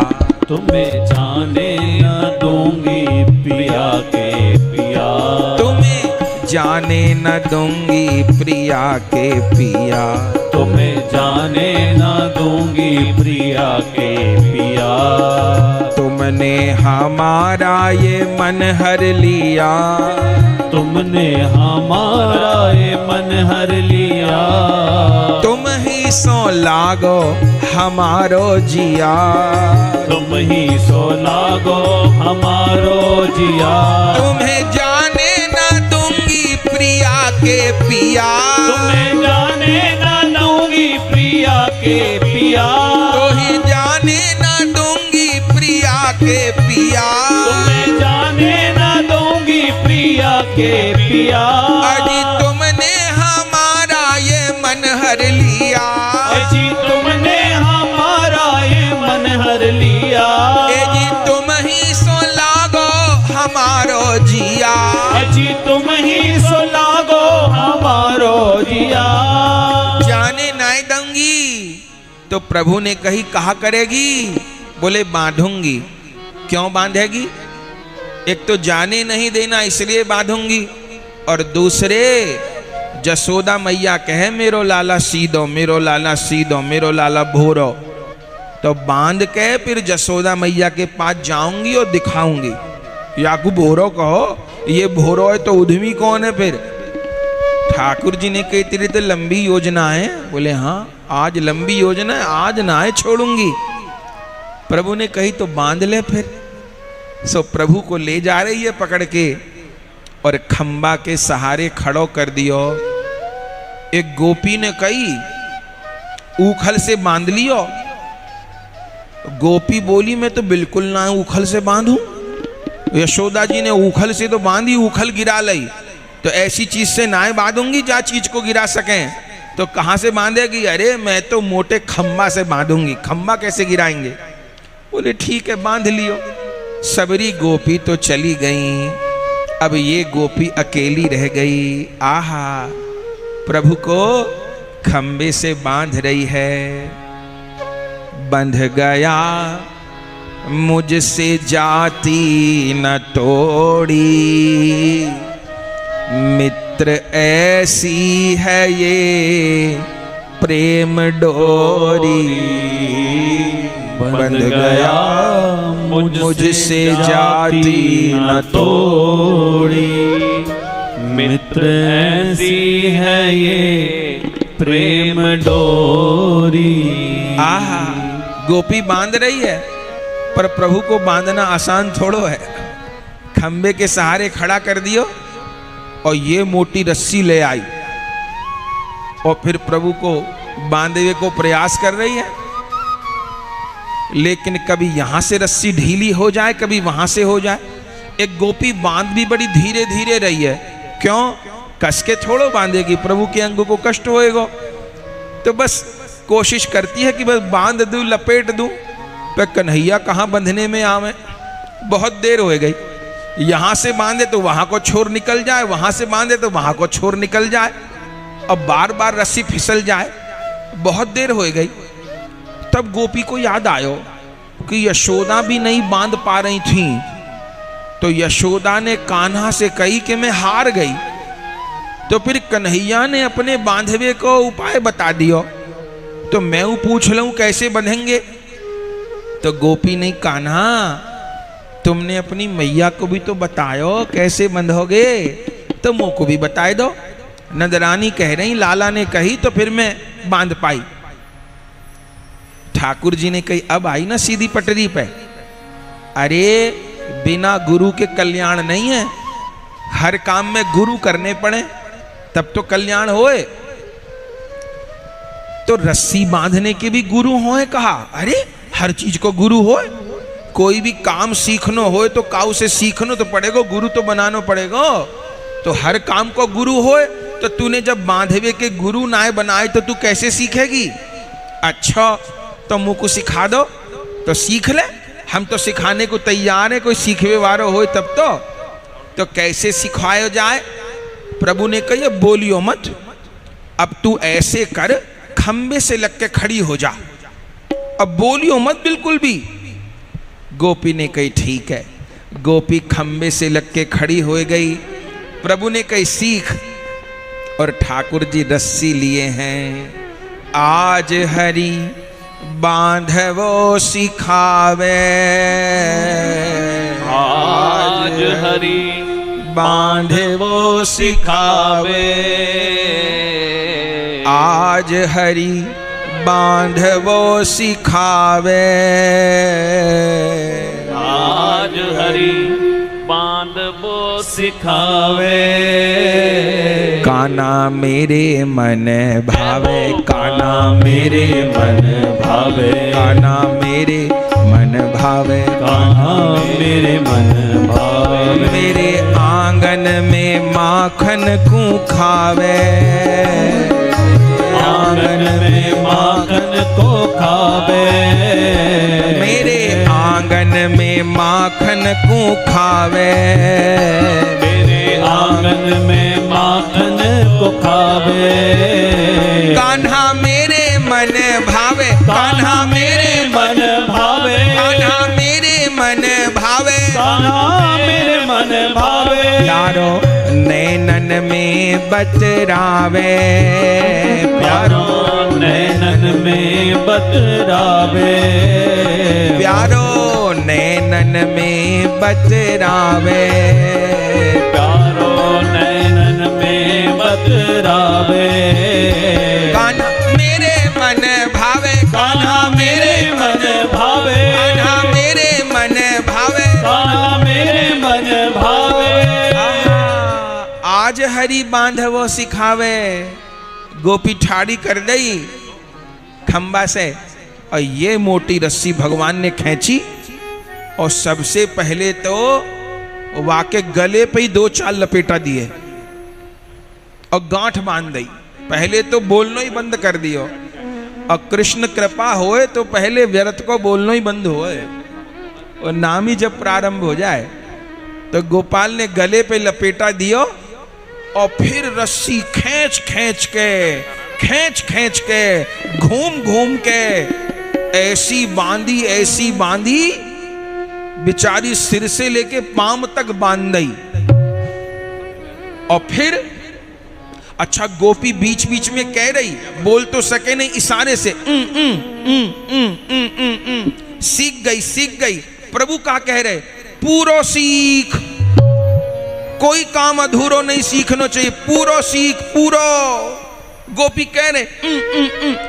तुम्हें जाने न दूंगी पिया के पिया। तुम्हें जाने न दूंगी प्रिया के पिया। तुम्हें जाने न दूंगी प्रिया के पिया। तुमने हमारा ये मन हर लिया। तुमने हमारा ये मन हर लिया। तुम ही सो लागो हमारो जिया। तुम ही सो लागो हमारो जिया। तुम्हें जाने न दूंगी प्रिया के पिया। तुम्हें जाने न दूंगी प्रिया के पिया। तुम्हें जाने न दूंगी प्रिया के पिया। तुम्हें जाने न दूंगी प्रिया के पिया। अजी तुमने हमारा ये मन हर लिया। अजी तुमने तो प्रभु ने कही कहा करेगी, बोले बांधूंगी। क्यों बांधेगी? एक तो जाने नहीं देना इसलिए बांधूंगी, और दूसरे जसोदा मैया कहे मेरो लाला सीधो, मेरो लाला सीधो, मेरो लाला भोरो, तो बांध के फिर जसोदा मैया के पास जाऊंगी और दिखाऊंगी। याकू भोरो कहो, ये भोरो है तो उद्यमी कौन है फिर? ठाकुर जी ने कही तेरी तो लंबी योजना है। बोले हाँ आज लंबी योजना है, आज ना है छोड़ूंगी। प्रभु ने कही तो बांध ले फिर। सो प्रभु को ले जा रही है पकड़ के और खंबा के सहारे खड़ो कर दियो। एक गोपी ने कही उखल से बांध लियो। गोपी बोली मैं तो बिल्कुल ना उखल से बांधूं। यशोदा जी ने उखल से तो बांधी, उखल गिरा लई, तो ऐसी चीज से ना बांधूंगी जा चीज को गिरा सकें। तो कहां से बांधेगी? अरे मैं तो मोटे खंबा से बांधूंगी। खंबा कैसे गिराएंगे? बोले ठीक है बांध लियो। सबरी गोपी तो चली गई, अब ये गोपी अकेली रह गई। आहा, प्रभु को खंबे से बांध रही है। बंध गया मुझसे जाती न तोड़ी, मित्र ऐसी है ये प्रेम डोरी। बंध गया मुझसे जाती न तोड़ी, मित्र ऐसी है ये प्रेम डोरी। आहा, गोपी बांध रही है पर प्रभु को बांधना आसान थोड़ो है। खंबे के सहारे खड़ा कर दियो और ये मोटी रस्सी ले आई और फिर प्रभु को बांधने को प्रयास कर रही है। लेकिन कभी यहां से रस्सी ढीली हो जाए, कभी वहां से हो जाए। एक गोपी बांध भी बड़ी धीरे धीरे रही है। क्यों? कस के थोड़ो बांधेगी, प्रभु के अंग को कष्ट होएगा। तो बस कोशिश करती है कि बस बांध दूं, लपेट दूं, पर कन्हैया कहां बंधने में आवे। बहुत देर हो गई। यहां से बांधे तो वहां को छोर निकल जाए, वहां से बांधे तो वहां को छोर निकल जाए, और बार बार रस्सी फिसल जाए। बहुत देर हो गई। तब गोपी को याद आयो कि यशोदा भी नहीं बांध पा रही थी। तो यशोदा ने कान्हा से कही कि मैं हार गई। तो फिर कन्हैया ने अपने बांधवे को उपाय बता दियो। तो मैं पूछ लूं कैसे बंधेंगे? तो गोपी ने कान्हा तुमने अपनी मैया को भी तो बतायो कैसे बंधोगे, तो मुझ को भी बताए दो। नंदरानी कह रही लाला ने कही तो फिर मैं बांध पाई। ठाकुर जी ने कही अब आई ना सीधी पटरी पे। अरे बिना गुरु के कल्याण नहीं है, हर काम में गुरु करने पड़े तब तो कल्याण होए। तो रस्सी बांधने के भी गुरु होए कहा। अरे हर चीज को गुरु होए, कोई भी काम सीखना होए तो काऊ से सीखना तो पड़ेगा, गुरु तो बनाना पड़ेगा। तो हर काम को गुरु होए, तो तूने जब बांधवे के गुरु नाय बनाए तो तू कैसे सीखेगी? अच्छा तो मुझ को सिखा दो। तो सीख ले, हम तो सिखाने को तैयार है, कोई सीखवे वारो हो तब तो कैसे सिखाया जाए? प्रभु ने कही बोलियो मत, अब तू ऐसे कर खंबे से लग के खड़ी हो जा, अब बोलियो मत बिल्कुल भी। गोपी ने कही ठीक है। गोपी खंबे से लग के खड़ी हो गई। प्रभु ने कही सीख, और ठाकुर जी रस्सी लिए हैं। आज हरि बांधवो सिखावे, आज हरि बांधवो सिखावे, आज हरि बांधवो सिखावे, आज हरि बांधवो सिखावे। काना मेरे मन भावे, काना मेरे मन भावे, काना मेरे मन भावे, कान्हा मेरे मन भावे। मेरे आंगन में माखन को खावे, आंगन में माखन को खावे, मेरे आंगन में माखन को खावे, मेरे आंगन में माखन को खावे। कान्हा मेरे मन भावे, कान्हा मेरे मन भावे, कान्हा मेरे मन भावे, कान्हा मेरे मन भावे। प्यारो नैनन में बतरावे, प्यारो नैनन में बतरावे, प्यारो नैनन में बतरावे, प्यारो नैनन में बतरावे। कान्हा मेरे मन भावे, कान्हा मेरे मन भावे, कान्हा मेरे मन भावे, कान्हा मेरे मन भावे। आज हरि बांधवो सिखावे। गोपी ठाड़ी कर गई खंबा से और ये मोटी रस्सी भगवान ने खींची और सबसे पहले तो वाके गले पे ही 2 चाल लपेटा दिए और गांठ बांध दी। पहले तो बोलना ही बंद कर दियो और कृष्ण कृपा होए तो पहले व्यर्थ को बोलना ही बंद होए और नाम ही जब प्रारंभ हो जाए तो गोपाल ने गले पे लपेटा दियो और फिर रस्सी खींच खींच के घूम घूम के ऐसी बांधी बेचारी सिर से लेके पांव तक बांध दी। और फिर अच्छा गोपी बीच बीच में कह रही, बोल तो सके नहीं, इशारे से सीख गई। प्रभु का कह रहे, पूरो सीख, कोई काम अधूरो नहीं सीखना चाहिए, पूरो सीख पूरो। गोपी कह रहे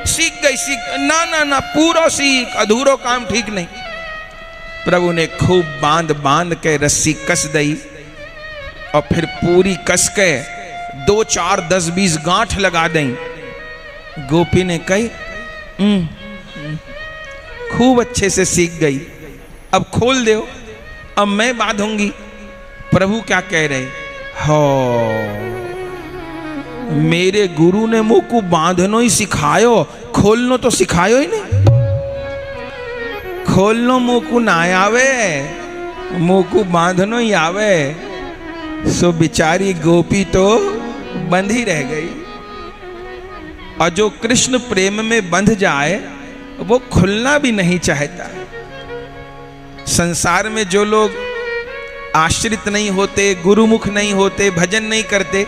सीख गई, ना पूरो सीख, अधूरो काम ठीक नहीं। प्रभु ने खूब बांध के रस्सी कस दी और फिर पूरी कस के 2, 4, 10, 20 गांठ लगा दें। गोपी ने कही खूब अच्छे से सीख गई, अब खोल दो, अब मैं बांधूंगी। प्रभु क्या कह रहे, हो मेरे गुरु ने मुंह को बांधनो ही सिखायो, खोलनो तो सिखायो ही नहीं। खोलनो मुंह को ना आवे, मुंह को बांधनो ही आवे। सो बिचारी गोपी तो बंधी रह गई। और जो कृष्ण प्रेम में बंध जाए वो खुलना भी नहीं चाहता। संसार में जो लोग आश्रित नहीं होते, गुरुमुख नहीं होते, भजन नहीं करते,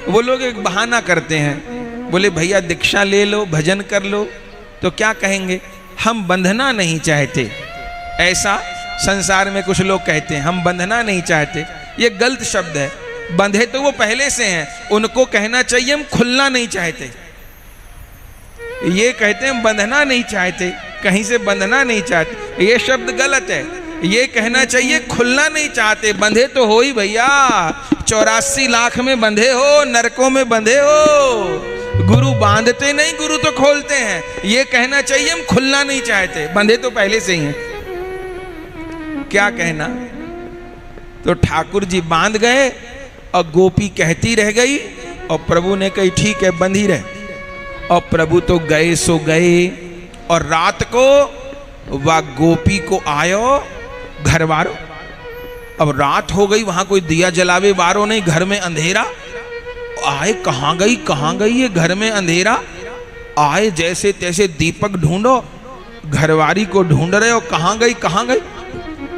वो लोग एक बहाना करते हैं, बोले भैया दीक्षा ले लो, भजन कर लो, तो क्या कहेंगे, हम बंधना नहीं चाहते। ऐसा संसार में कुछ लोग कहते हैं, हम बंधना नहीं चाहते। ये गलत शब्द है, बंधे तो वो पहले से हैं, उनको कहना चाहिए हम खुलना नहीं चाहते। ये कहते हैं बंधना नहीं चाहते, कहीं से बंधना नहीं चाहते, ये शब्द गलत है। ये कहना चाहिए खुलना नहीं चाहते, बंधे तो हो ही भैया, 84 लाख में बंधे हो, नरकों में बंधे हो। गुरु बांधते नहीं, गुरु तो खोलते हैं। ये कहना चाहिए हम खुलना नहीं चाहते, बंधे तो पहले से ही हैं। क्या कहना, तो ठाकुर जी बांध गए और गोपी कहती रह गई और प्रभु ने कही ठीक है बंधी रहे। और प्रभु तो गए सो गए। और रात को वह गोपी को आयो घर वारो। अब रात हो गई, वहां कोई दिया जलावे वारो नहीं, घर में अंधेरा। आए कहाँ गई ये घर में अंधेरा। आए जैसे तैसे दीपक ढूंढो, घरवारी को ढूंढ रहे हो, कहाँ गई।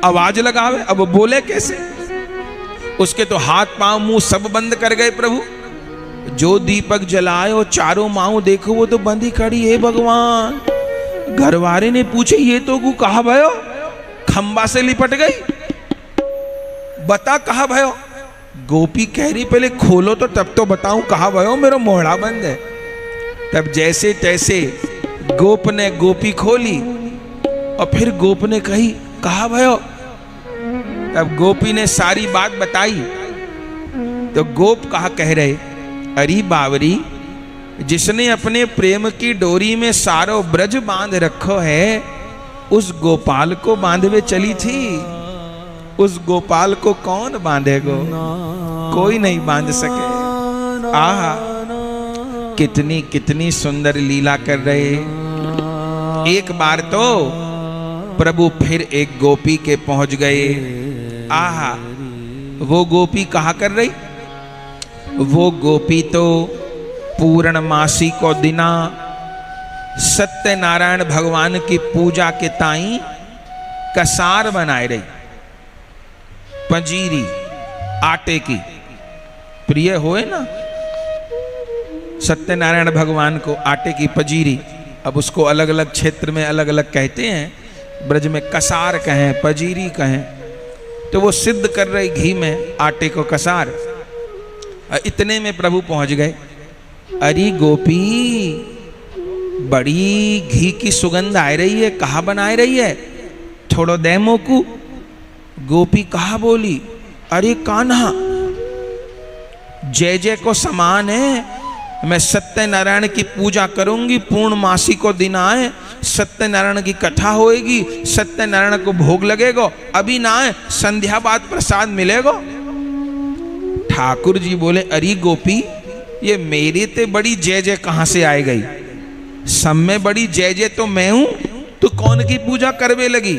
आवाज लगावे, अब बोले कैसे। उसके तो हाथ पांव मुंह सब बंद कर गए प्रभु। जो दीपक जलाए और चारों माऊ देखो वो तो बंदी खड़ी है। भगवान, घरवारे ने पूछे ये तो गु कहा भयो, खंबा से लिपट गई, बता कहा भयो। गोपी कह रही पहले खोलो तो तब तो बताऊं कहा भयो, मेरा मोहड़ा बंद है। तब जैसे तैसे गोप ने गोपी खोली और फिर गोप ने कही कहा भयो। तब गोपी ने सारी बात बताई। तो गोप कहा कह रहे, अरे बावरी, जिसने अपने प्रेम की डोरी में सारो ब्रज बांध रखो है, उस गोपाल को बांधवे चली थी। उस गोपाल को कौन बांधेगो, कोई नहीं बांध सके। आहा, कितनी कितनी सुंदर लीला कर रहे। एक बार तो प्रभु फिर एक गोपी के पहुंच गए। आहा, वो गोपी कहा कर रही, वो गोपी तो पूर्णमासी को दिना सत्यनारायण भगवान की पूजा के ताई कसार बनाए रही, पंजीरी आटे की प्रिय होए ना सत्यनारायण भगवान को, आटे की पंजीरी। अब उसको अलग अलग क्षेत्र में अलग अलग कहते हैं, ब्रज में कसार कहें, पंजीरी कहें। तो वो सिद्ध कर रही घी में आटे को कसार। इतने में प्रभु पहुंच गए। अरे गोपी, बड़ी घी की सुगंध आ रही है, कहाँ बनाए रही है, थोड़ो दे मोकू। गोपी कहा बोली, अरे कान्हा, जय जय को समान है, मैं सत्यनारायण की पूजा करूंगी, पूर्णमासी को दिन आए, सत्यनारायण की कथा होएगी, सत्यनारायण को भोग लगेगा, अभी ना आए, संध्या बाद प्रसाद मिलेगा। ठाकुर जी बोले, अरे गोपी, ये मेरे ते बड़ी जय जय कहां से आए गई, सब में बड़ी जय जय तो मैं हूं, तो कौन की पूजा करवे लगी।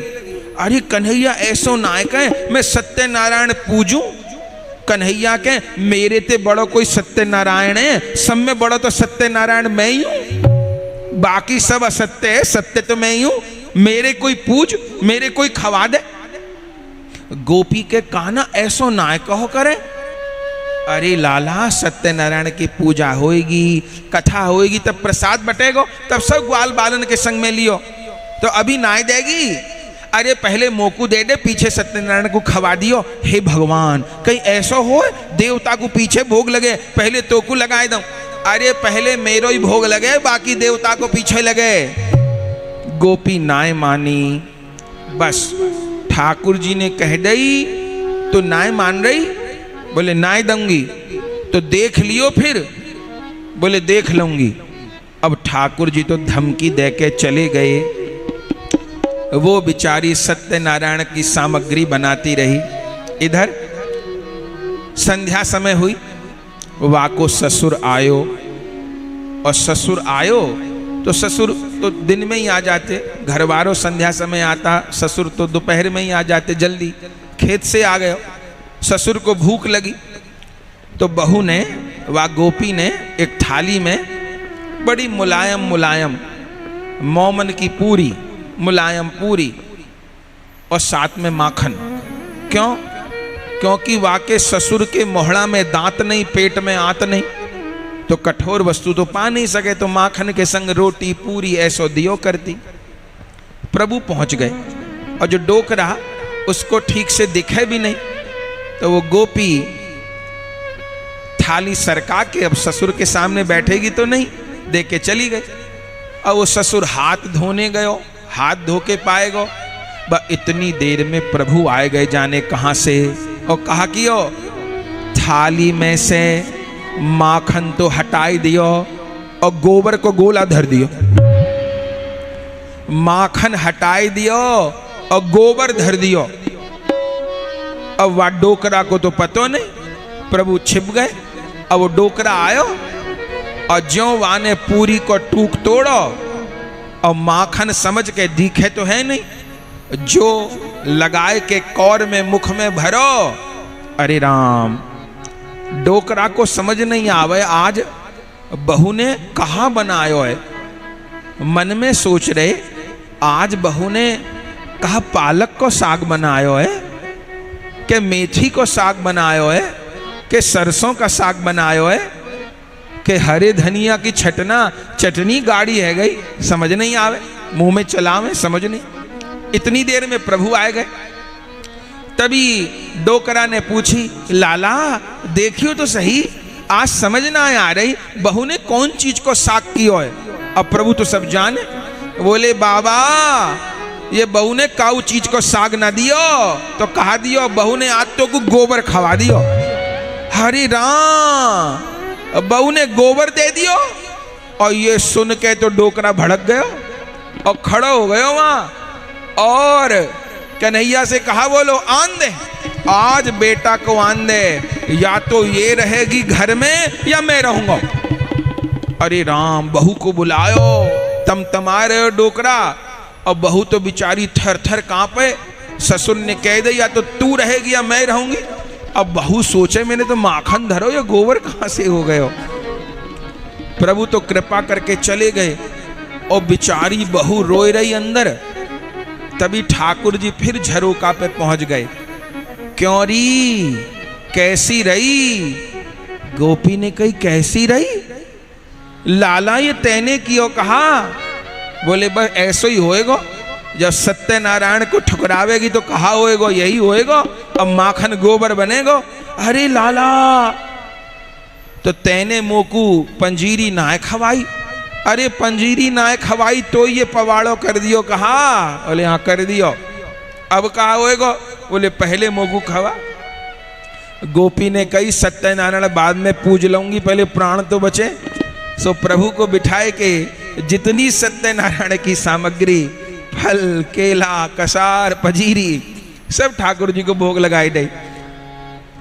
अरे कन्हैया ऐसो नायक है, मैं सत्यनारायण पूजूं। कन्हैया के मेरे ते बड़ो कोई सत्यनारायण है, सब में बड़ो तो सत्यनारायण मैं ही हूं, बाकी सब असत्य है, सत्य तो मैं ही हूं, मेरे कोई पूज, मेरे कोई खवा दे। गोपी के काना ऐसो नायक हो करे। अरे लाला, सत्यनारायण की पूजा होएगी, कथा होएगी, तब प्रसाद बटेगो, तब सब ग्वाल बालन के संग में लियो, तो अभी नाय देगी। अरे पहले मोकू दे दे, पीछे सत्यनारायण को खवा दियो। हे भगवान, कहीं ऐसा हो देवता को पीछे भोग लगे, पहले तो को लगाए दो। अरे पहले मेरो ही भोग लगे, बाकी देवता को पीछे लगे। गोपी नाय मानी। बस ठाकुर जी ने कह दई तो नाय मान रही। बोले नाय दूंगी, तो देख लियो फिर। बोले देख लूंगी। अब ठाकुर जी तो धमकी दे के चले गए। वो बिचारी सत्यनारायण की सामग्री बनाती रही। इधर संध्या समय हुई, वाको ससुर आयो, और ससुर आयो तो ससुर तो दिन में ही आ जाते, घर वालों संध्या समय आता, ससुर तो दोपहर में ही आ जाते, जल्दी खेत से आ गए। ससुर को भूख लगी तो बहू ने, वा गोपी ने, एक थाली में बड़ी मुलायम मुलायम मोमन की पूरी, मुलायम पूरी, और साथ में माखन। क्यों? क्योंकि वाके ससुर के मोहड़ा में दांत नहीं, पेट में आंत नहीं, तो कठोर वस्तु तो पा नहीं सके, तो माखन के संग रोटी पूरी ऐसो दियो करती। प्रभु पहुंच गए, और जो डोकरा उसको ठीक से दिखे भी नहीं, तो वो गोपी थाली सरका के अब ससुर के सामने बैठेगी तो नहीं, देख के चली गई। और वो ससुर हाथ धोने गयो, हाथ धो के पाएगो। इतनी देर में प्रभु आए गए, जाने कहां से, और कहा कियो, थाली में से माखन तो हटाई दियो और गोबर को गोला धर दियो। माखन हटाई दियो और गोबर धर दियो। अब वह डोकरा को तो पतो नहीं, प्रभु छिप गए। अब वो डोकरा आयो, और ज्यों वाने पूरी को टूक तोड़ो, और माखन समझ के दिखे तो है नहीं, जो लगाए के कौर में मुख में भरो। अरे राम, डोकरा को समझ नहीं आवे आज बहू ने कहाँ बनायो है। मन में सोच रहे, आज बहू ने कहा पालक को साग बनायो है, के मेथी को साग बनायो है, के सरसों का साग बनायो है, के हरे धनिया की चटनी गाड़ी है गई, समझ नहीं आवे, मुंह में चलावे, समझ नहीं। इतनी देर में प्रभु आए गए। तभी डोकरा ने पूछी, लाला देखियो तो सही, आज समझ ना आ रही बहू ने कौन चीज को साग कियो है। अब प्रभु तो सब जाने। बोले बाबा, ये बहू ने काऊ चीज को साग ना दियो, तो कहा दियो बहू ने आज तो को गोबर खवा दियो। हरि राम, बहू ने गोबर दे दियो। और ये सुन के तो डोकरा भड़क गयो और खड़ो हो गयो वहां, और कन्हैया से कहा, बोलो आन दे, आज बेटा को आन दे, या तो ये रहेगी घर में या मैं रहूंगा। अरे राम, बहू को बुलायो, तमतमा रहे डोकरा, और बहू तो बिचारी थर थर कांपे। ससुर ने कह दे, या तो तू रहेगी या मैं रहूंगी। अब बहू सोचे, मैंने तो माखन धरो, या गोबर कहां से हो गयो। प्रभु तो कृपा करके चले गए। और बेचारी बहू रोए रही अंदर। तभी ठाकुर जी फिर झरोका पे पहुंच गए। क्यों री, कैसी रही? गोपी ने कही कैसी रही? लाला ये तैने कियो कहा? बोले बस ऐसो ही होएगो, जब सत्यनारायण को ठुकरावेगी तो कहा होएगो यही होएगो, अब माखन गोबर बनेगो। अरे लाला, तो तैने मोकू पंजीरी नाय खवाई। अरे पंजीरी नाय खवाई तो ये पवाड़ो कर दियो कहा? बोले हाँ कर दियो। अब कहा होएगो? बोले पहले मोकू खवा। गोपी ने कही सत्यनारायण बाद में पूज लूंगी, पहले प्राण तो बचे। सो प्रभु को बिठाए के जितनी सत्यनारायण की सामग्री, फल, केला, कसार, पंजीरी, सब ठाकुर जी को भोग लगाई गई।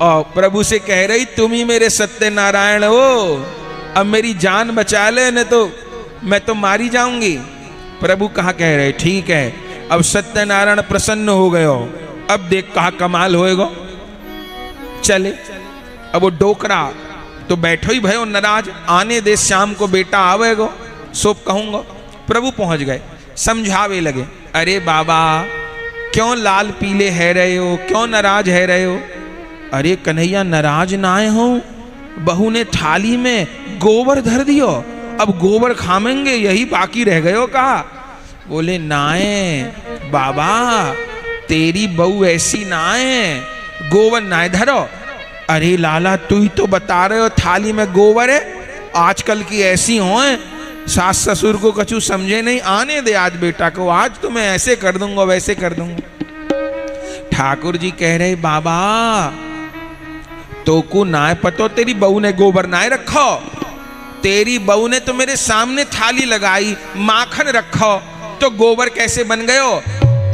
और प्रभु से कह रही तुम ही मेरे सत्यनारायण हो, अब मेरी जान बचा ले, न तो मैं तो मारी जाऊंगी। प्रभु कहा कह रहे ठीक है। अब सत्यनारायण प्रसन्न हो गए हो, अब देख कहा कमाल होएगो। चले अब वो डोकरा तो बैठो ही भयो नाराज, आने दे शाम को बेटा आवेगो, सो कहूंगा। प्रभु पहुंच गए, समझावे लगे। अरे बाबा क्यों लाल पीले है रहे हो, क्यों नाराज है रहे हो? अरे कन्हैया नाराज नाए हो, बहू ने थाली में गोबर धर दियो, अब गोबर खामेंगे यही बाकी रह गयो कहा? बोले नाए बाबा, तेरी बहू ऐसी नाए, गोबर नाए धरो। अरे लाला तू ही तो बता रहे हो थाली में गोबर है, आजकल की ऐसी हो, सास ससुर को कछु समझे नहीं, आने दे आज बेटा को, आज तो मैं ऐसे कर दूंगा वैसे कर दूंगा। ठाकुर जी कह रहे बाबा तो को नाय पतो, तेरी बहू ने गोबर नाय रखो, तेरी बहू ने तो मेरे सामने थाली लगाई, माखन रखो, तो गोबर कैसे बन गयो?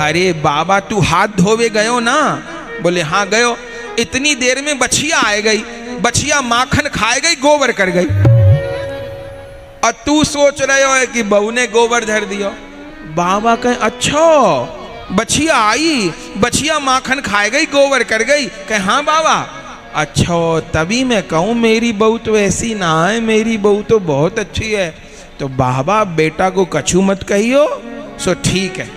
अरे बाबा तू हाथ धोवे गयो ना? बोले हाँ गयो। इतनी देर में बछिया आ गई, बछिया माखन खाए गई, गोबर कर गई, और तू सोच रहे हो कि बहू ने गोबर धर दियो। बाबा कहे अच्छा, बछिया आई, बछिया माखन खाए गई, गोबर कर गई? कहे हाँ बाबा। अच्छा तभी मैं कहूँ मेरी बहू तो ऐसी ना है, मेरी बहू तो बहुत अच्छी है। तो बाबा बेटा को कछु मत कहियो। सो ठीक है।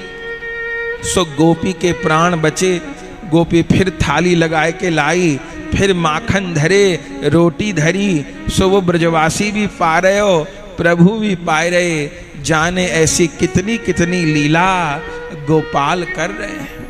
सो गोपी के प्राण बचे। गोपी फिर थाली लगाए के लाई, फिर माखन धरे, रोटी धरी। सो वो ब्रजवासी भी पा रहे हो, प्रभु भी पाए रहे, जाने ऐसी कितनी कितनी लीला गोपाल कर रहे हैं।